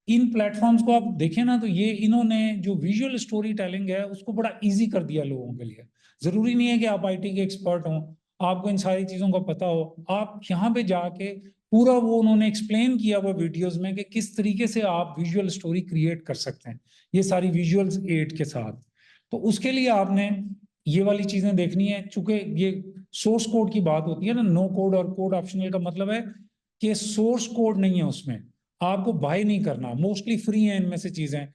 इन प्लेटफॉर्म्स को आप देखें ना, तो ये इन्होंने जो विजुअल स्टोरी टेलिंग है उसको बड़ा इजी कर दिया लोगों के लिए। जरूरी नहीं है कि आप आईटी के एक्सपर्ट हों, आपको इन सारी चीजों का पता हो। आप यहाँ पे जाके पूरा वो उन्होंने एक्सप्लेन किया वो वीडियोस में कि किस तरीके से आप विजुअल स्टोरी क्रिएट कर सकते हैं, ये सारी विजुअल्स एड के साथ। तो उसके लिए आपने ये वाली चीजें देखनी है। चूंकि ये सोर्स कोड की बात होती है ना, नो कोड और कोड ऑप्शनल का मतलब है कि सोर्स कोड नहीं है उसमें, आपको बाय नहीं करना। मोस्टली फ्री है इनमें से चीजें,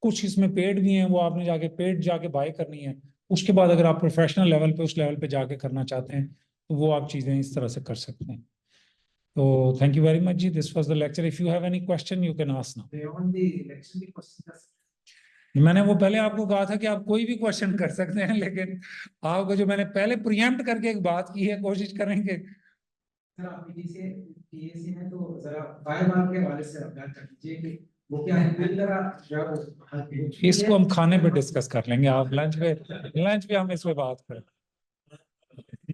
कुछ इसमें पेड भी हैं, वो आपने जाके पेड जाके बाय करनी है। उसके बाद अगर आप प्रोफेशनल लेवल पे उस लेवल पे जाके करना चाहते हैं तो वो आप चीजें इस तरह से कर सकते हैं। तो थैंक यू वेरी मच जी, this was the lecture. If you have any question you can ask now. Beyond the election, the questions. मैंने वो पहले आपको कहा था कि आप कोई भी क्वेश्चन कर सकते हैं, लेकिन आपको जो मैंने पहले प्रीएम्प्ट करके एक बात की है, कोशिश करेंगे। सर आप पीएससी में तो जरा फायरवॉल के हवाले से बात कर दीजिए कि वो क्या है, किस तरह जो इसको हम खाने पे डिस्कस कर लेंगे, आप लंच पे हम इस पे बात करें।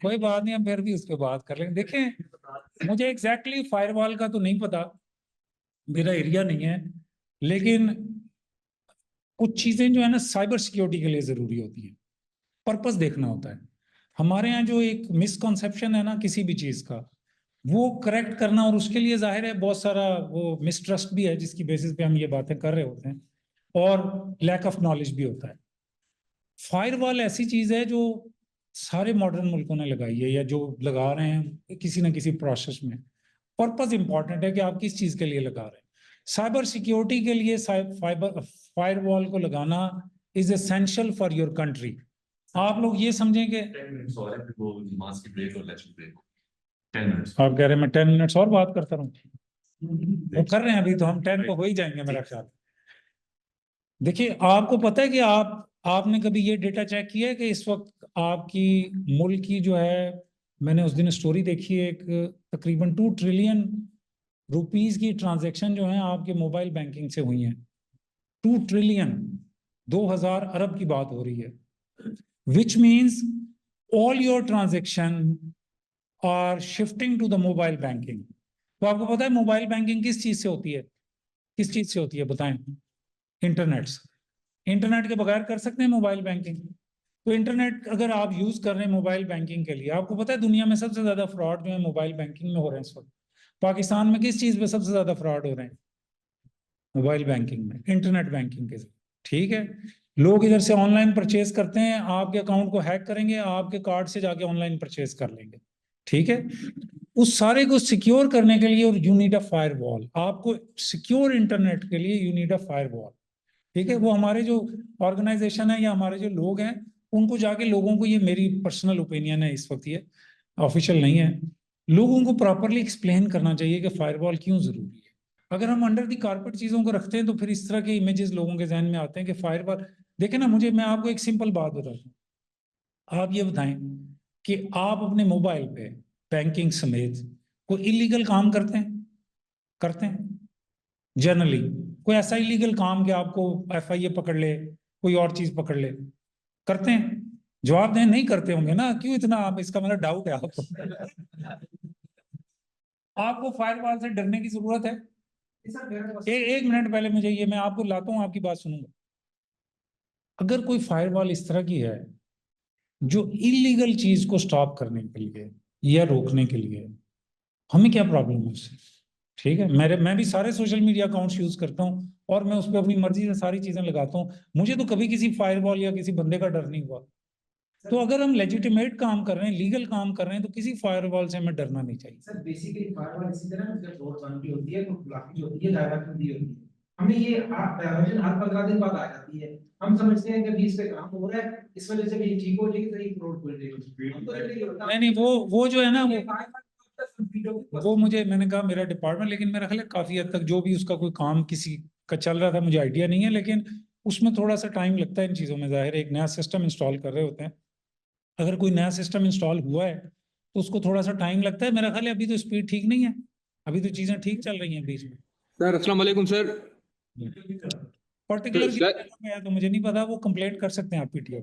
कोई बात नहीं, हम फिर भी उस पे बात कर लेंगे। देखें, मुझे एग्जैक्टली फायरवॉल का तो नहीं पता, मेरा एरिया नहीं है, लेकिन कुछ चीजें जो है ना साइबर सिक्योरिटी के लिए जरूरी होती हैं, पर्पस देखना होता है। हमारे यहाँ जो एक मिसकॉन्सेप्शन है ना किसी भी चीज का, वो करेक्ट करना, और उसके लिए जाहिर है बहुत सारा वो मिसट्रस्ट भी है जिसकी बेसिस पे हम ये बातें कर रहे होते हैं, और लैक ऑफ नॉलेज भी होता है। फायरवॉल ऐसी चीज है जो सारे मॉडर्न मुल्कों ने लगाई है या जो लगा रहे हैं किसी ना किसी प्रोसेस में। पर्पस इंपॉर्टेंट है कि आप किस चीज के लिए लगा रहे हैं। साइबर सिक्योरिटी के लिए फायरवॉल को लगाना is essential for your country. आप लोग ये समझें कि 10 minutes और है, फिर वो नमाज की ब्रेक और लेक्चर ब्रेक। 10 minutes। आप कह रहे हैं मैं 10 मिनट्स और बात करता रहूं, वो कर रहे हैं अभी, तो हम 10 को हो ही जाएंगे मेरा ख्याल। देखिए, आपको पता है कि आपने कभी ये डेटा चेक किया है कि इस वक्त आपकी मुल्क की जो है, मैंने उस दिन स्टोरी देखी है, एक तकरीबन 2 ट्रिलियन रुपीस की ट्रांजैक्शन जो है आपके मोबाइल बैंकिंग से हुई हैं। 2 ट्रिलियन, 2000 अरब की बात हो रही है, which means all your transaction are shifting to the mobile banking. तो आपको पता है मोबाइल बैंकिंग किस चीज से होती है, किस चीज से होती है बताएं? इंटरनेट से। इंटरनेट के बगैर कर सकते हैं मोबाइल बैंकिंग? तो इंटरनेट अगर आप यूज कर रहे हैं मोबाइल बैंकिंग के लिए, आपको पता है दुनिया में सबसे ज्यादा फ्रॉड जो है मोबाइल बैंकिंग में हो रहे हैं इस वक्त। पाकिस्तान में किस चीज पे सबसे ज्यादा फ्रॉड हो रहे हैं? मोबाइल बैंकिंग में, इंटरनेट बैंकिंग के। ठीक है, लोग इधर से ऑनलाइन परचेज करते हैं, आपके अकाउंट को हैक करेंगे, आपके कार्ड से जाके ऑनलाइन परचेज कर लेंगे। ठीक है, उस सारे को सिक्योर करने के लिए और यू नीड अ फायरवॉल। आपको सिक्योर इंटरनेट के लिए यू नीड अ फायरवॉल। ठीक है, वो हमारे जो ऑर्गेनाइजेशन है या हमारे जो लोग हैं, उनको जाके लोगों को, ये मेरी पर्सनल ओपिनियन है इस वक्त, ये ऑफिशियल नहीं है, लोगों को प्रॉपरली एक्सप्लेन करना चाहिए कि फायरवॉल क्यों जरूरी है। अगर हम अंडर द कारपेट चीजों को रखते हैं तो फिर इस तरह के इमेजेस लोगों के जहन में आते हैं कि फायरवॉल। देखें ना, मैं आपको एक सिंपल बात बताता हूँ। आप ये बताएं कि आप अपने मोबाइल पे बैंकिंग समेत कोई इलीगल काम करते हैं जनरली? कोई ऐसा इलीगल काम कि आपको FIA पकड़ ले, कोई और चीज पकड़ ले, करते हैं? जवाब दें, नहीं करते होंगे ना। क्यों इतना, आप इसका मतलब डाउट है आपको? आपको फायरवॉल से डरने की जरूरत है? एक मिनट पहले मुझे ये, मैं आपको लाता हूं, आपकी बात सुनूंगा। अगर कोई फायरवॉल इस तरह की है जो इलीगल चीज को स्टॉप करने के लिए या रोकने के लिए, हमें क्या प्रॉब्लम है उससे? ठीक है, मैं भी सारे सोशल मीडिया अकाउंट्स यूज करता हूँ और मैं उस पर अपनी मर्जी से सारी चीजें लगाता हूँ, मुझे तो कभी किसी फायरवॉल या किसी बंदे का डर नहीं हुआ। तो अगर हम लेजिटिमेट काम कर रहे हैं, लीगल काम कर रहे हैं, तो किसी फायरवॉल से हमें डरना नहीं चाहिए। सर बेसिकली फायरवॉल इसी तरह जब रोड बंद होती है तो ब्लॉकेज होती है, दायरा बंदी होती है, हमें ये हमेशा हर 15 दिन बाद आ जाती है। हम समझते हैं कि अभी इस पे काम हो रहा है, इस वजह से भी ठीक हो जाएगी तो एक करोड़ खुल जाएगी। हम तो नहीं होता। नहीं, वो जो है ना, ये वो मुझे, मैंने कहा मेरा डिपार्टमेंट, लेकिन मेरा ख्याल है काफी हद तक जो भी उसका कोई काम किसी का चल रहा था, मुझे आइडिया नहीं है, लेकिन उसमें थोड़ा सा टाइम लगता है इन चीजों में। जाहिर है एक नया सिस्टम इंस्टॉल कर रहे होते हैं, अगर कोई नया सिस्टम इंस्टॉल हुआ है तो उसको थोड़ा सा टाइम लगता है। मेरा ख्याल है अभी तो स्पीड ठीक नहीं है, अभी तो चीजें ठीक चल रही हैं बीच में। सर अस्सलाम वालेकुम सर। पर्टिकुलर सर तो मुझे नहीं पता, वो कंप्लेंट कर सकते हैं आप पीटीओ।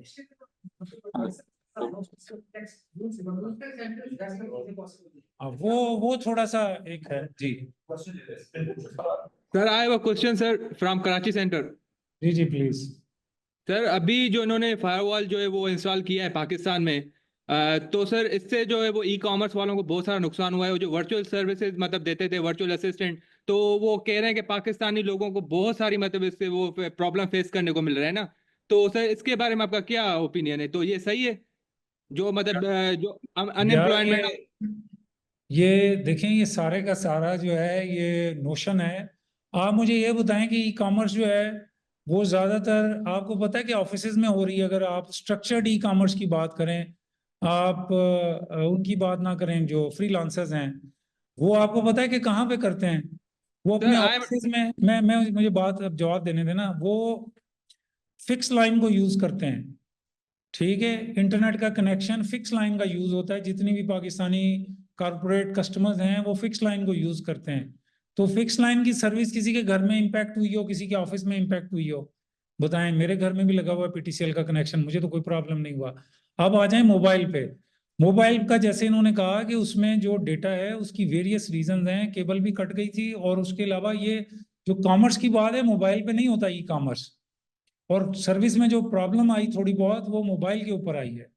वो थोड़ा सा एक है जी। Sir I have a question sir from Karachi centre. जी जी प्लीज। सर अभी जो इन्होंने फायरवॉल जो है वो इंस्टॉल किया है पाकिस्तान में, तो सर इससे जो है वो ई कॉमर्स वालों को बहुत सारा नुकसान हुआ है। वो जो वर्चुअल सर्विसेज मतलब देते थे, वर्चुअल असिस्टेंट, तो वो कह रहे हैं कि पाकिस्तानी लोगों को बहुत सारी मतलब इससे वो प्रॉब्लम फेस करने को मिल रहा है ना। तो सर इसके बारे में आपका क्या ओपिनियन है? तो ये सही है जो मतलब जो यार अनएम्प्लॉयमेंट? ये देखें, ये सारे का सारा जो है ये नोशन है। आप मुझे ये बताएं कि ई कॉमर्स जो है वो ज्यादातर आपको पता है कि ऑफिसेज में हो रही है। अगर आप स्ट्रक्चर्ड ई कॉमर्स की बात करें, आप उनकी बात ना करें, जो फ्रीलांसर्स हैं, वो आपको पता है कि कहाँ पे करते हैं? वो सर अपने आई ऑफिसेज में, मैं मुझे बात अब जवाब देने देना। वो फिक्स लाइन को यूज करते हैं, ठीक है? इंटरनेट का कनेक्शन फिक्स लाइन का यूज होता है। जितनी भी पाकिस्तानी कारपोरेट कस्टमर्स हैं वो फिक्स लाइन को यूज करते हैं। तो फिक्स लाइन की सर्विस किसी के घर में इम्पैक्ट हुई हो, किसी के ऑफिस में इम्पैक्ट हुई हो, बताएं। मेरे घर में भी लगा हुआ है पीटीसीएल का कनेक्शन, मुझे तो कोई प्रॉब्लम नहीं हुआ। अब आ जाए मोबाइल पे। मोबाइल का जैसे इन्होंने कहा कि उसमें जो डेटा है उसकी वेरियस रीजन हैं, केबल भी कट गई थी, और उसके अलावा ये जो कॉमर्स की बात है, मोबाइल पे नहीं होता ई कॉमर्स, और सर्विस में जो प्रॉब्लम आई थोड़ी बहुत वो मोबाइल के ऊपर आई है।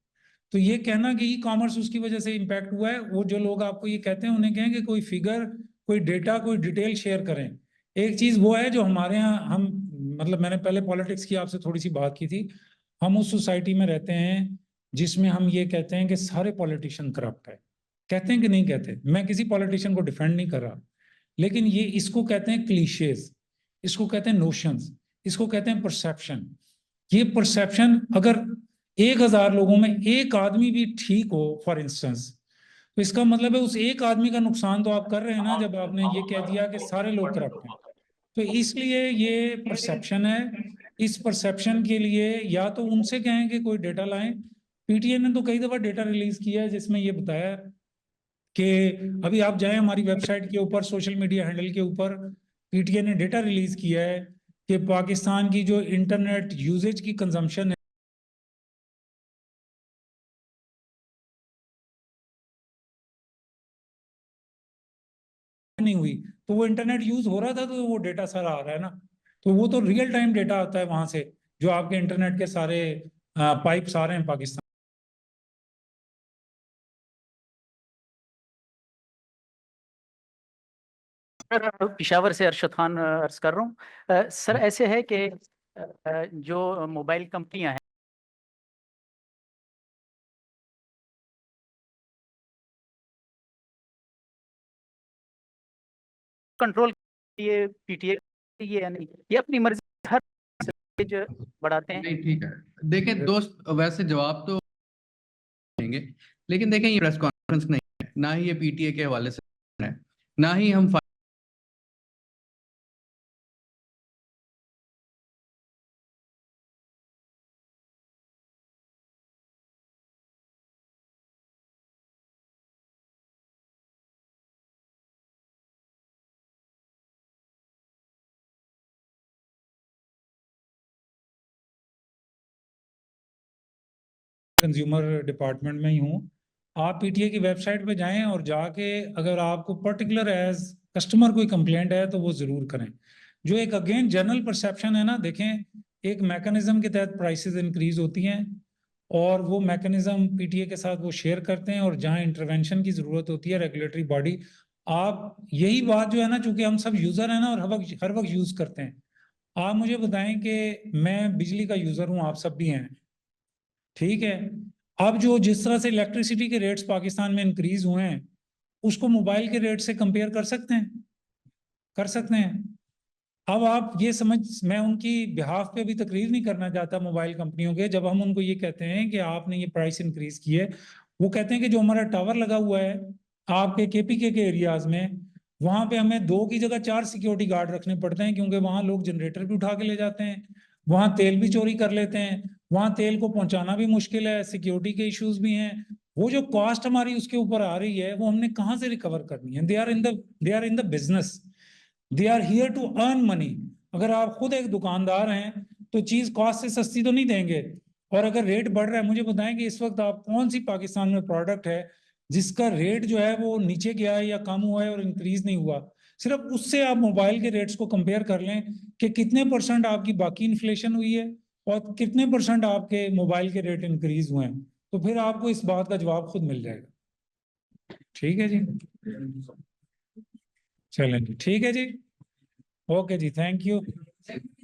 तो ये कहना कि ई कॉमर्स उसकी वजह से इम्पैक्ट हुआ है, वो जो लोग आपको ये कहते हैं उन्हें कहें कि कोई फिगर, कोई डेटा, कोई डिटेल शेयर करें। एक चीज वो है जो हमारे यहाँ हम, मतलब मैंने पहले पॉलिटिक्स की आपसे थोड़ी सी बात की थी। हम उस सोसाइटी में रहते हैं जिसमें हम ये कहते हैं कि सारे पॉलिटिशियन करप्ट है। कहते हैं कि नहीं कहते? मैं किसी पॉलिटिशियन को डिफेंड नहीं कर रहा, लेकिन ये इसको कहते हैं क्लीशेज, इसको कहते हैं नोशंस, इसको कहते हैं परसेप्शन। ये परसेप्शन अगर 1000 लोगों में एक आदमी भी ठीक हो फॉर इंस्टेंस, तो इसका मतलब है उस एक आदमी का नुकसान तो आप कर रहे हैं ना, जब आपने ये कह दिया कि सारे लोग करप्ट हैं। तो इसलिए ये परसेप्शन है। इस परसेप्शन के लिए या तो उनसे कहें कि कोई डेटा लाएं। पीटीए ने तो कई दफा डेटा रिलीज किया है जिसमें ये बताया कि अभी आप जाएं हमारी वेबसाइट के ऊपर, सोशल मीडिया हैंडल के ऊपर, पीटीए ने डेटा रिलीज किया है कि पाकिस्तान की जो इंटरनेट यूजेज की कंजम्पशन है नहीं हुई, तो वो इंटरनेट यूज हो रहा था तो वो डेटा सारा आ रहा है ना। तो वो तो रियल टाइम डेटा आता है वहां से, जो आपके इंटरनेट के सारे पाइप्स आ रहे हैं पाकिस्तान। पिशावर से अरशद खान अर्ज कर रहा हूँ। सर ऐसे है कि जो मोबाइल कंपनियां हैं कंट्रोल ये पीटीए ये या नहीं, ये अपनी मर्जी हर जो बढ़ाते हैं। नहीं ठीक है, देखें दोस्त, वैसे जवाब तो देंगे, लेकिन देखें ये प्रेस कॉन्फ्रेंस नहीं है, ना ही ये पीटीए के हवाले से है, ना ही हम कंज्यूमर डिपार्टमेंट में ही हूँ। आप पीटीए की वेबसाइट पे जाएं और जाके अगर आपको पर्टिकुलर एज कस्टमर कोई कंप्लेंट है तो वो जरूर करें। जो एक अगेन जनरल परसेप्शन है ना, देखें, एक मैकेनिज्म के तहत प्राइसेस इंक्रीज होती हैं, और वो मैकेनिज्म पीटीए के साथ वो शेयर करते हैं, और जहां इंटरवेंशन की जरूरत होती है रेगुलेटरी बॉडी, आप यही बात जो है ना, चूंकि हम सब यूजर हैं ना और हर वक्त यूज करते हैं। आप मुझे बताएं कि मैं बिजली का यूजर हूं, आप सब भी हैं, ठीक है? अब जो जिस तरह से इलेक्ट्रिसिटी के रेट्स पाकिस्तान में इंक्रीज हुए हैं, उसको मोबाइल के रेट से कंपेयर कर सकते हैं? कर सकते हैं? अब आप ये समझ, मैं उनकी बिहाफ पे भी तकरीर नहीं करना चाहता मोबाइल कंपनियों के, जब हम उनको ये कहते हैं कि आपने ये प्राइस इंक्रीज की है, वो कहते हैं कि जो हमारा टावर लगा हुआ है आपके केपीके के एरियाज में, वहां पे हमें 2 की जगह 4 सिक्योरिटी गार्ड रखने पड़ते हैं, क्योंकि वहां लोग जनरेटर भी उठा के ले जाते हैं, वहां तेल भी चोरी कर लेते हैं, वहां तेल को पहुंचाना भी मुश्किल है, सिक्योरिटी के इश्यूज भी हैं। वो जो कॉस्ट हमारी उसके ऊपर आ रही है वो हमने कहाँ से रिकवर करनी है? They are in the business, they are here to earn money. अगर आप खुद एक दुकानदार हैं तो चीज कॉस्ट से सस्ती तो नहीं देंगे। और अगर रेट बढ़ रहा है, मुझे बताएं कि इस वक्त आप कौन सी पाकिस्तान में प्रोडक्ट है जिसका रेट जो है वो नीचे गया है या कम हुआ है और इंक्रीज नहीं हुआ? सिर्फ उससे आप मोबाइल के रेट्स को कंपेयर कर लें कि कितने % आपकी बाकी इन्फ्लेशन हुई है और कितने % आपके मोबाइल के रेट इंक्रीज हुए हैं, तो फिर आपको इस बात का जवाब खुद मिल जाएगा। ठीक है जी, चलें जी, ठीक है जी, ओके जी, थैंक यू।